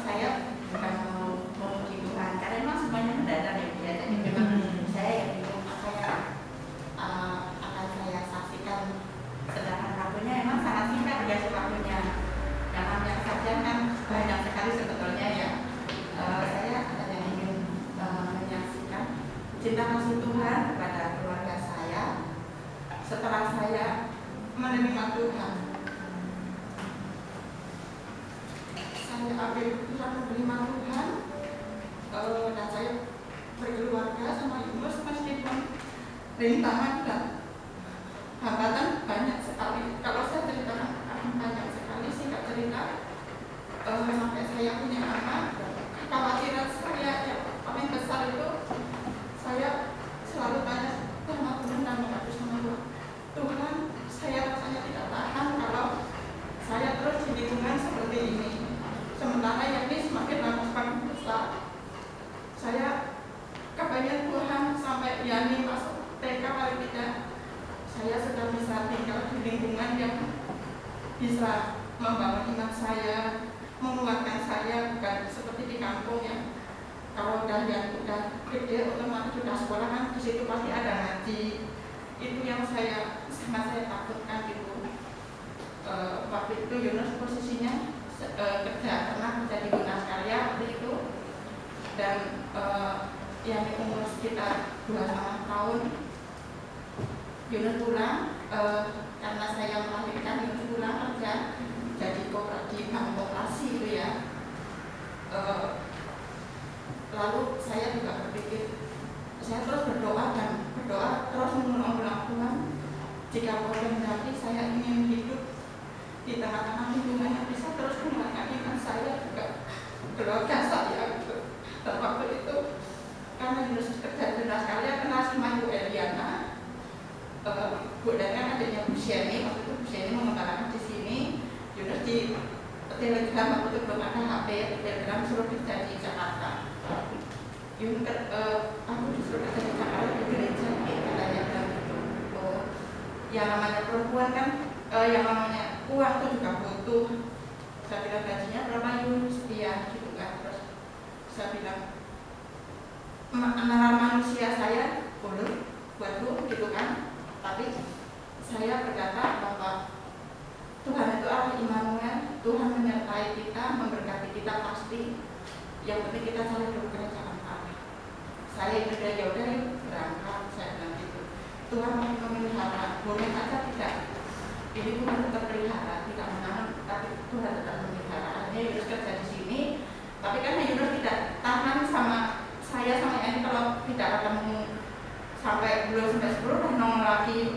Saya bukan mau memuji Tuhan, karena memang semuanya mendadak ya. Jadi memang saya yang bingung apa yang akan saya saksikan. Sedangkan waktunya memang sangat singkat ya waktunya. Yang namanya kesaksian kan banyak sekali sebetulnya ya. Saya ada yang ingin menyaksikan cinta kasih Tuhan kepada keluarga saya setelah saya menerima Tuhan. Saya ambil keputusan menerima Tuhan dan saya berkeluarga sama Yunus meskipun rintangan dan hambatan banyak sekali. Kalau saya ceritakan akan banyak sekali singkat cerita. Sampai saya punya anak, kekhawatiran saya yang paling besar itu saya selalu tanya sama Tuhan dan mengadu sama Tuhan. Tuhan, saya rasanya tidak tahan kalau saya terus di lingkungan seperti ini. Sementara yang ini semakin lama semakin besar. Saya kebayang Tuhan sampai Yani masuk TK paling tidak. Saya sudah bisa tinggal di lingkungan yang bisa membangun iman saya, menguatkan saya, bukan seperti di kampung yang kalau udah gede otomatis sudah sekolah kan di situ pasti ada ngaji. Itu yang sangat saya takutkan gitu. Waktu itu Yunus posisinya kerja di dinas karya waktu itu, dan yang umur sekitar 2,5 tahun Yunus pulang karena saya melahirkan. Yunus pulang kerja jadi di bank koperasi itu ya. Lalu saya juga berpikir, saya terus berdoa terus mengulang Tuhan, jika Kau kehendaki saya ingin hidup di tengah-tengah lingkungan yang bisa terus menguatkan iman saya juga keluarga saya gitu. Dan waktu itu karena Yunus kerja di dinas karya, kenal sama Bu Eliana. Bu Eliana adanya Bu Sheni, waktu itu Bu Sheni mengembangkan di sini. Yunus di Telegram, waktu itu belum ada HP, Telegram suruh kerja di Jakarta. Yunus aku disuruh kerja di Jakarta di gereja, katanya bilang gitu. Oh, yang namanya perempuan kan, yang namanya uang itu juga butuh. Saya bilang gajinya berapa Yunus? Iya gitu kan. Terus saya bilang nalar manusia saya boleh buat lu gitu kan. Tapi saya berkata bahwa kita pasti, yang penting kita cari dulu kerajaan Allah. Saya udah yaudah yuk berangkat, saya bilang gitu. Tuhan mau memelihara, boleh aja tidak. Ini Tuhan tetap pelihara, tidak menahan, tapi Tuhan tetap memelihara. Akhirnya Yunus kerja di sini, tapi kan Yunus tidak tahan sama saya sama ini kalau tidak ketemu sampai belum sampai 10 udah nongol lagi.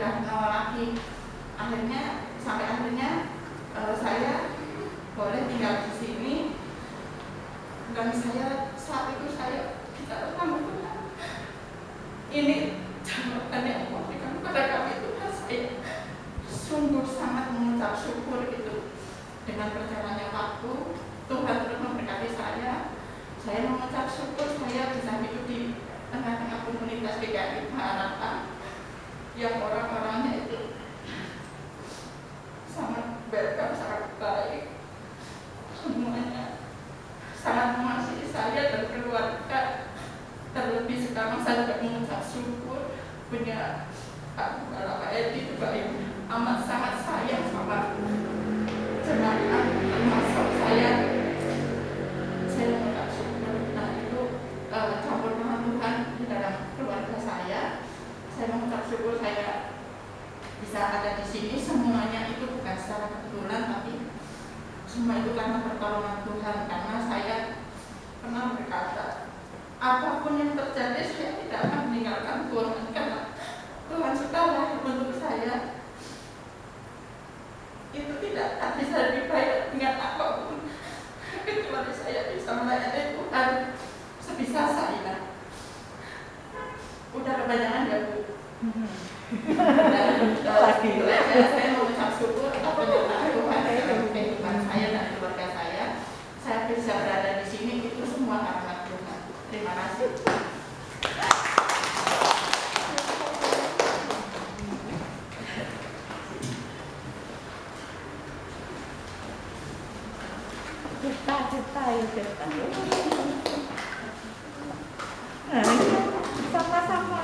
Akhirnya saya boleh tinggal di sini dan saya saat itu saya bicara sama Tuhan. Ini jawaban yang Allah berikan kepada kami Tuhan. Saya sungguh sangat mengucap syukur gitu. Dengan berjalannya waktu, Tuhan terus memberkati saya. Saya mengucap syukur saya bisa hidup di tengah-tengah komunitas GKI Harapan yang orang-orangnya itu sangat welcome, sangat baik, semuanya sangat mengasihi saya dan keluarga. Terlebih sekarang saya juga mengucap syukur punya Pak Edi juga yang amat sangat sayang sama jemaat, termasuk saya mengucap syukur. Nah itu campur tangan Tuhan di dalam keluarga saya mengucap syukur saya bisa ada di sini. Semuanya itu bukan secara kebetulan, tapi semua itu karena pertolongan Tuhan. Karena saya pernah berkata, apapun yang terjadi saya tidak akan meninggalkan Tuhan, karena Tuhan sukalah untuk saya. Itu tidak akan bisa dibayar dengan apapun kecuali saya bisa melayani Tuhan sebisa saya. Udah kebanyakan ya Bu? Itu aja, saya mengucap syukur atas penyertaan Tuhan dalam kehidupan saya dan keluarga saya. Saya bisa berada di sini itu semua karena Tuhan. Terima kasih. Cerita. Nah, sama-sama.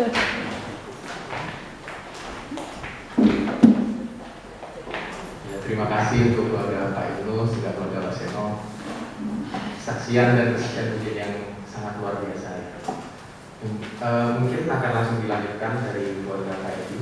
Ya, terima kasih untuk keluarga Pak Yunus, juga keluarga Pak Seno. Saksian dan kesaksian pujian yang sangat luar biasa ya. Mungkin akan langsung dilanjutkan dari keluarga Pak Edi.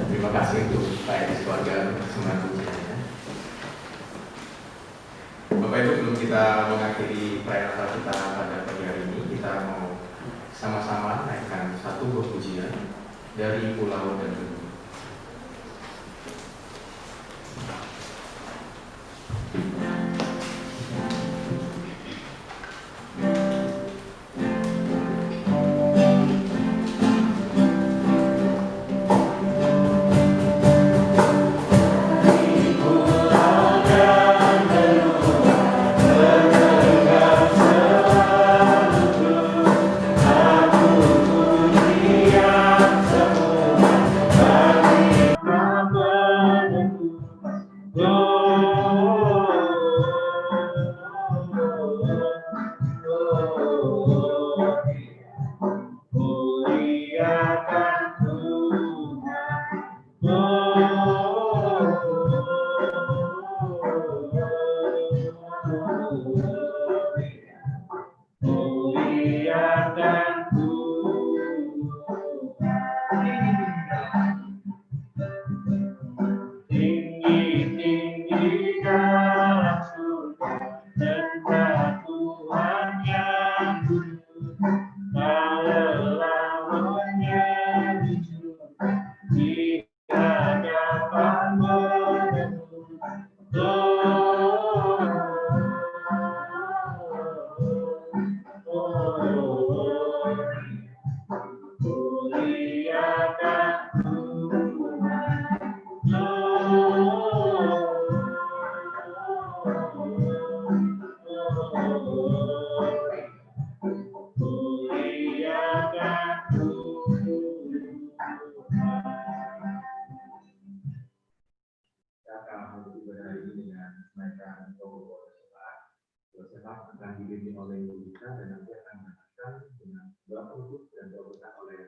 Terima kasih untuk Pak Edi keluarga semangat ujiannya. Bapak Ibu, sebelum kita mengakhiri perayaan Natal kita pada pagi hari ini, kita mau sama-sama naikkan satu buah pujian dari Pulau dan Benua. Semua tetap akan dibimbing oleh Ibu Lisa dan nanti akan dilakukan dengan doa penutup dan doa berkat oleh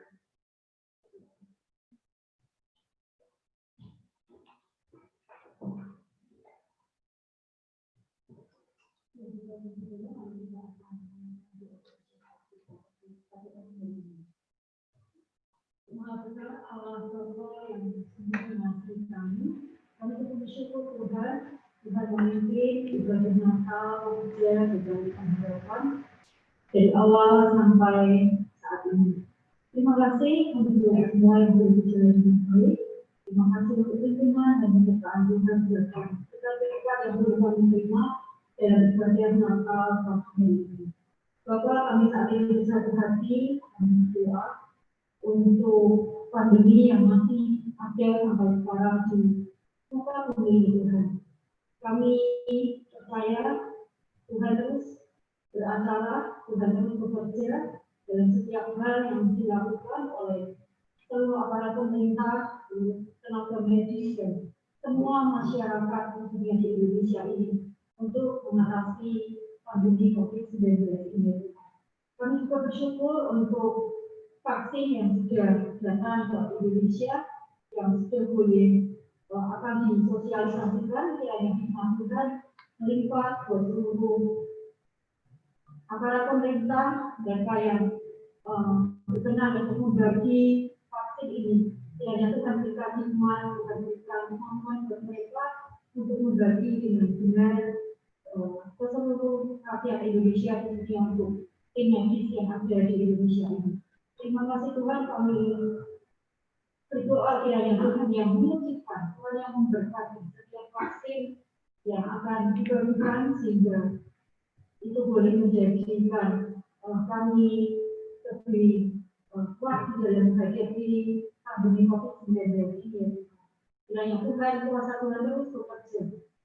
Maha besar Allah Bapa yang mengasihi kami. Kami bersyukur Tuhan, Tuhan memimpin ibadah Natal, ujian, ibadah pengharapan dari awal sampai saat ini. Terima kasih untuk semua yang berbicara dengan baik. Terima kasih untuk pimpinan dan penyertaan Tuhan buat kami. Kita yang boleh menerima dalam ibadah Natal tahun ini. Bapak, kami saat ini bersatu hati kami berdoa untuk pandemi yang masih ada sampai sekarang di kota bumi Tuhan. Kami percaya Tuhan terus beracara, Tuhan terus bekerja dalam setiap hal yang dilakukan oleh seluruh aparat pemerintah, tenaga medis dan semua masyarakat khususnya di Indonesia ini untuk mengatasi pandemi COVID-19 ini. Kami juga bersyukur untuk vaksin yang sudah datang ke Indonesia yang sudah boleh akan disosialisasikan kiranya dimasukkan melimpah buat seluruh aparat pemerintah dan yang berkenan untuk membagi vaksin ini. Kiranya Tuhan berikan hikmat, Tuhan berikan kemampuan buat mereka untuk membagi dengan benar ke seluruh rakyat Indonesia khususnya untuk tim medis yang ada di Indonesia ini. Terima kasih Tuhan, kami berdoa kiranya Tuhan yang mengucapkan, Tuhan yang memberkati setiap vaksin yang akan diberikan sehingga itu boleh menjadikan kami lebih kuat dalam menghadapi pandemi COVID-19 ini. Kiranya Tuhan, kuasa Tuhan terus bekerja,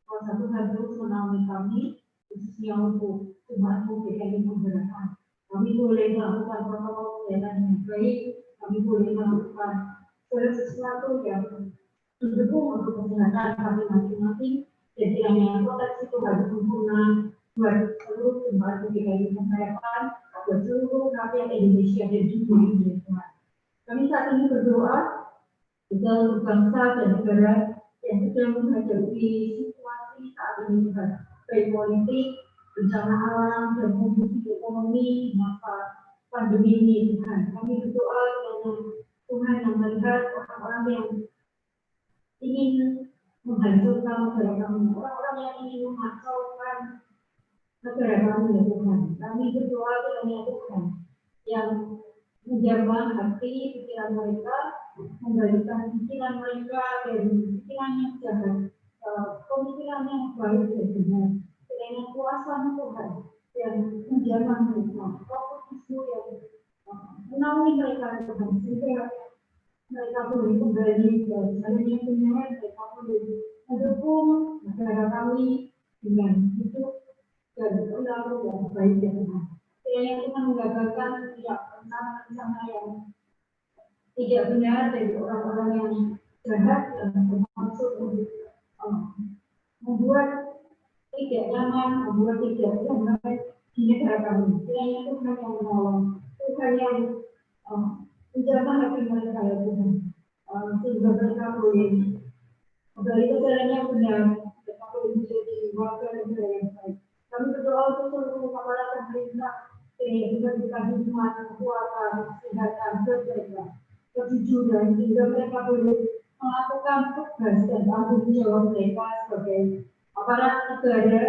kuasa Tuhan terus menaungi kami, khususnya untuk jemaat-Mu GKI Pemberatan. Kami boleh melakukan protokol kesehatan yang baik, kami boleh melakukan segala sesuatu yang mendukung untuk kesehatan kami masing-masing, dan kiranya proteksi Tuhan sempurna buat seluruh jemaat GKI Pemberatan, buat seluruh rakyat Indonesia dan dunia ini. Kami saat ini berdoa untuk bangsa dan negara yang sedang menghadapi situasi saat ini, baik politik, bencana alam, dan kondisi ekonomi masa pandemi ini. Tuhan, kami berdoa karena Tuhan yang melihat orang-orang yang ingin menghancurkan negara kami, orang-orang yang ingin mengacaukan negara kami, ya Tuhan. Kami berdoa kiranya Tuhan yang menjamah hati pikiran mereka, membalikan pikiran mereka dari pikiran yang jahat, pemikiran yang baik dan benar. Kiranya kuasa Tuhan yang menjamah mereka, Roh-Mu yang menaungi mereka Tuhan, sehingga mereka boleh kembali ke jalan yang benar, mereka boleh mendukung negara kami dengan hidup dan perilaku yang baik ya Tuhan. Kiranya Tuhan menggagalkan setiap rencana-rencana yang tidak benar dari orang-orang yang jahat dan bermaksud untuk membuat tidak nyaman, membuat tidak damai di negara kami. Kiranya Tuhan yang menolong, Tuhan yang menjaga hati mereka ya Tuhan, sehingga mereka boleh kembali ke jalan yang benar, mereka boleh menjadi warga negara yang baik. Kami berdoa untuk seluruh aparat pemerintah, kiranya Tuhan berikan hikmat, kekuatan, kesehatan, kejujuran, sehingga mereka boleh melakukan tugas dan tanggung jawab mereka sebagai aparat negara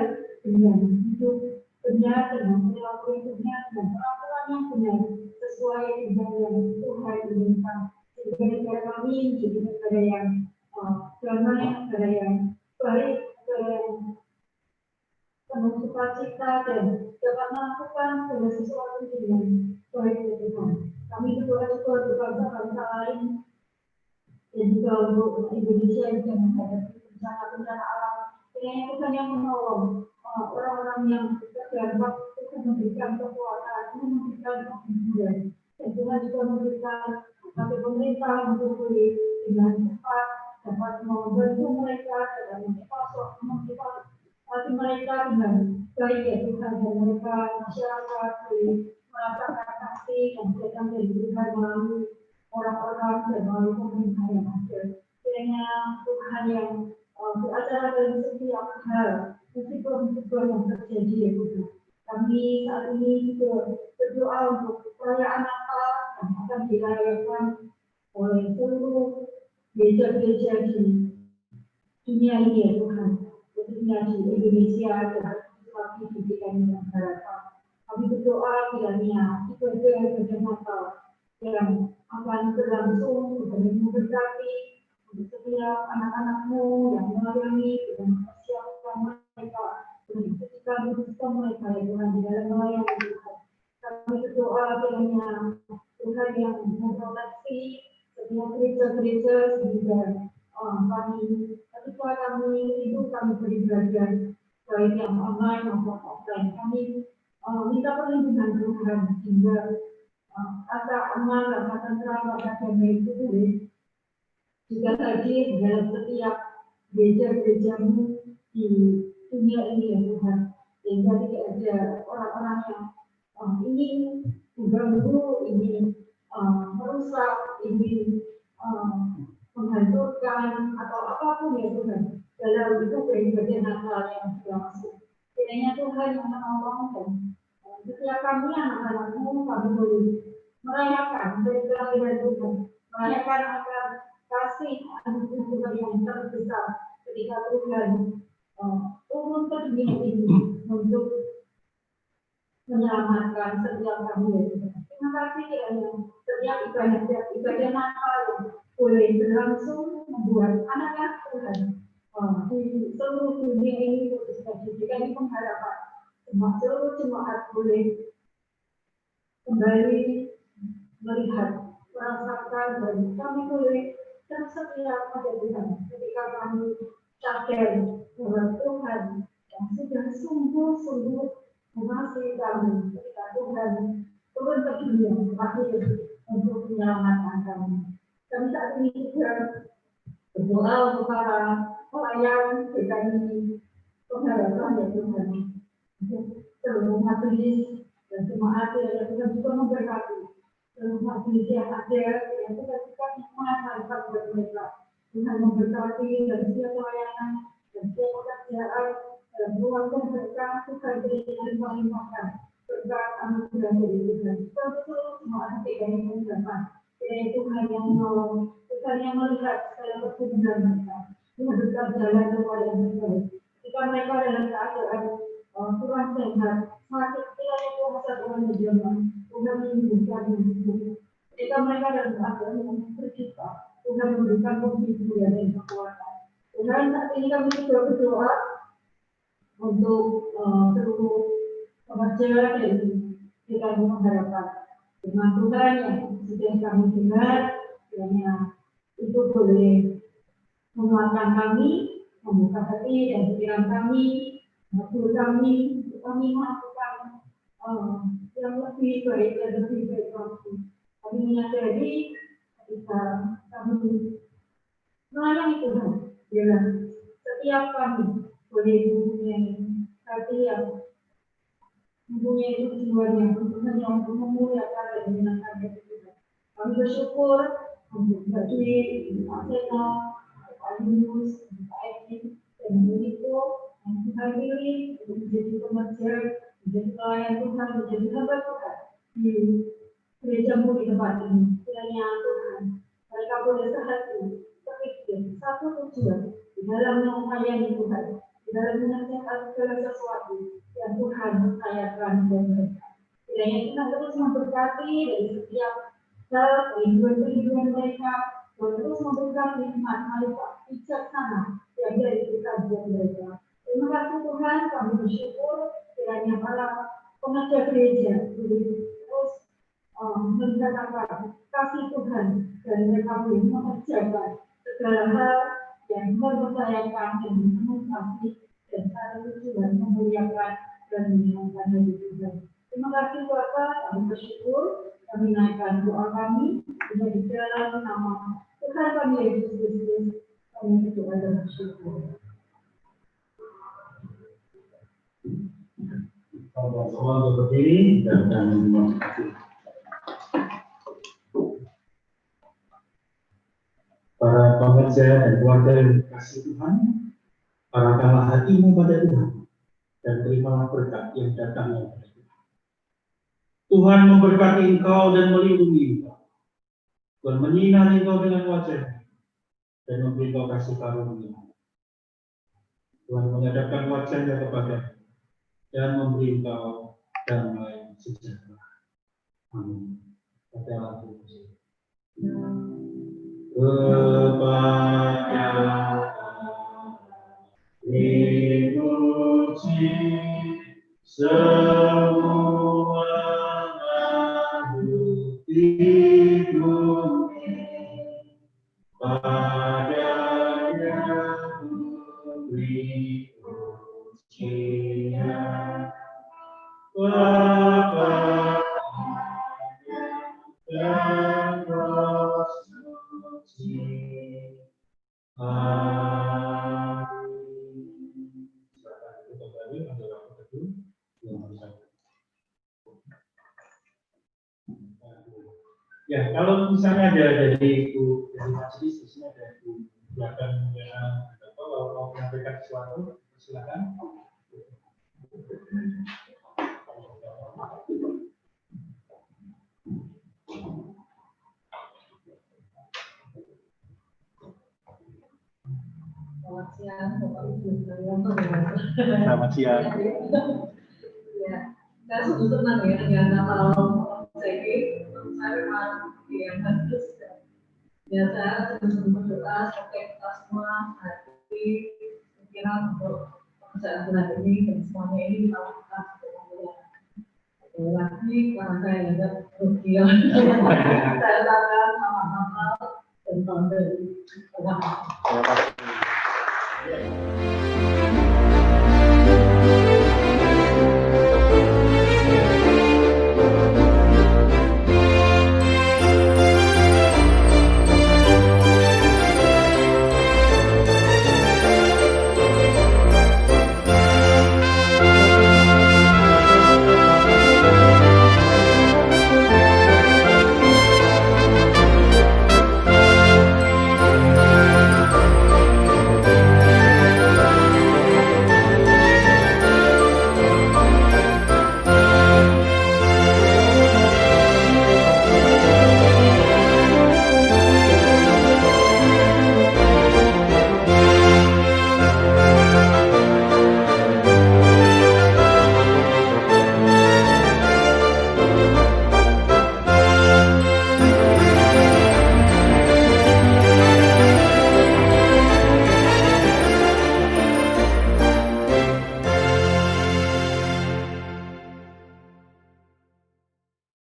dengan hidup benar, dengan perilaku yang benar, dan peraturan yang benar sesuai dengan yang Tuhan inginkan. Sehingga negara kami menjadi negara yang damai, negara yang baik, negara yang penuh sukacita dan dapat melakukan segala sesuatu dengan baik ya Tuhan. Kami berdoa juga untuk bangsa-bangsa lain dan juga untuk Indonesia yang sedang menghadapi bencana-bencana alam. Kiranya Tuhan yang menolong orang-orang yang terdampak, Tuhan memberikan kekuatan, Tuhan memberikan kehidupan, dan Tuhan juga memberikan bagi pemerintah untuk boleh dengan cepat dapat membantu mereka dalam hati mereka dengan baik ya Tuhan, dan mereka masyarakat merasakan kasih dan datang dari Tuhan melalui orang-orang dan melalui pemerintah yang ada. Kiranya Tuhan yang beracara dalam setiap hal, musibah-musibah yang terjadi ya Tuhan. Kami saat ini juga berdoa untuk perayaan Natal yang akan dirayakan oleh seluruh gereja-gereja di dunia ini ya Tuhan, khususnya di Indonesia dan lagi di DKI Jakarta. Kami berdoa kiranya ibadah Natal yang akan berlangsung dan memberkati untuk setiap anak-anakmu yang melayani dan persiapan mereka dan ketika sistem mereka ya Tuhan di dalam melayani Tuhan. Kami berdoa kiranya Tuhan yang memproteksi setiap gereja-gereja sehingga kami ketika kami itu kami beribadah baik yang online maupun offline, kami minta perlindungan Tuhan sehingga rasa aman, rasa tentram, rasa damai itu boleh juga hadir dalam setiap gereja-gerejamu di dunia ini ya Tuhan, sehingga tidak ada orang-orang yang ingin mengganggu, ingin merusak, ingin menghancurkan atau apapun ya Tuhan dalam itu beribadah Natal yang sudah masuk. Kiranya Tuhan yang menolong dan setiap kami anak-anakmu kami boleh merayakan dari kelahiran Tuhan, merayakan agar kasih anugerah Tuhan yang terbesar ketika Tuhan turun ke dunia ini untuk menyelamatkan setiap kami ya Tuhan. Terima kasih kiranya setiap ibadah Natal yang boleh berlangsung membuat anak-anak Tuhan di seluruh dunia ini khususnya di DKI Pengharapan seluruh jemaat boleh kembali melihat, merasakan, dan kami boleh tersedia pada Tuhan ketika kami sadar bahwa Tuhan yang sudah sungguh-sungguh mengasihi kami ketika Tuhan turun ke dunia lahir untuk menyelamatkan kami. Kami saat ini juga berdoa untuk para pelayan DKI Pengharapan ya Tuhan, untuk seluruh majelis dan jemaat yang Tuhan juga memberkati seluruh majelis yang ada yang Tuhan juga memanfaatkan buat mereka. Tuhan memberkati dan setiap pelayanan dan setiap pekerjaan dan keluarga mereka Tuhan berikan melimpahkan berkat anugerah dari Tuhan. Seluruh jemaat DKI Pengharapan, kiranya Tuhan yang menolong, Tuhan yang melihat segala pertumbuhan mereka, memberikan jalan keluar yang terbaik. Jika mereka dalam keadaan kurang sehat, sakit, kiranya kuasa Tuhan menjamah, Tuhan menyembuhkan mereka. Jika mereka dalam keadaan yang berduka, Tuhan memberikan penghiburan dan kekuatan. Tuhan, saat ini kami juga berdoa untuk seluruh pekerja dari DKI Pengharapan. Dengan Tuhan yang sudah kami dengar, kiranya itu boleh menguatkan kami, membuka hati dan pikiran kami, mengatur kami, untuk kami melakukan yang lebih baik dan lebih baik lagi. Kami menyadari ketika kami melayani Tuhan, biarlah setiap kami boleh mempunyai hati yang mempunyai tujuan yang Tuhan yang memuliakan dan menyenangkan Tuhan. Kami bersyukur untuk Mbak Dwi, Pak Seno, Pak Yunus, Pak Edi, dan Ibu yang Tuhan pilih untuk menjadi pekerja, menjadi pelayan Tuhan, menjadi hamba Tuhan di gerejamu di tempat ini. Kiranya Tuhan, mereka boleh sehati, sepikir, satu tujuan di dalam melayani Tuhan, di dalam mengerjakan segala sesuatu yang Tuhan percayakan buat mereka. Kiranya Tuhan terus memberkati dari setiap hal, kehidupan mereka, dan terus memberikan hikmat, manfaat bijaksana yang dari kita buat mereka. Terima kasih Tuhan, kami bersyukur kiranya para pengajar gereja boleh terus melihat kasih Tuhan dan mereka boleh mengerjakan segala hal yang Tuhan percayakan dan penuh kasih dan ada tujuan memuliakan dan menyenangkan hati Tuhan. Terima kasih Bapak, kami bersyukur, kami naikkan doa kami di dalam nama Tuhan kami Yesus Kristus, kami berdoa dan bersyukur. Semua untuk berdiri dan memberkati. Para pekerja dan keluarga yang dikasihi Tuhan, arahkanlah hatimu pada Tuhan dan terimalah berkat yang datangnya dari Tuhan. Tuhan memberkati engkau dan melindungi engkau. Tuhan menyinari engkau dengan wajah-Nya dan memberi engkau kasih karunia. Tuhan menghadapkan wajah-Nya kepadamu dan memberi engkau damai sejahtera. Amin. Kepada dipuji semua makhluk di bumi, padanya beri pujian. Bapa dan Roh Suci. Amin. Silakan kita kembali pada waktu teduh yang bersama. Ya, kalau misalnya ada dari Ibu dari majelis, di sini ada Ibu belakang yang kalau mau menyampaikan sesuatu, silakan. Selamat siang, Bapak Ibu sekalian. Selamat siang. Ya, saya sungguh senang ya dengan nama saya. Saya memang yang harus ya saya terus berdoa sampai kita semua hati pikiran untuk pekerjaan bulan ini dan semuanya ini kita lakukan untuk memuliakan lagi karena saya ada kerugian saya datang sama-sama dan tahun dari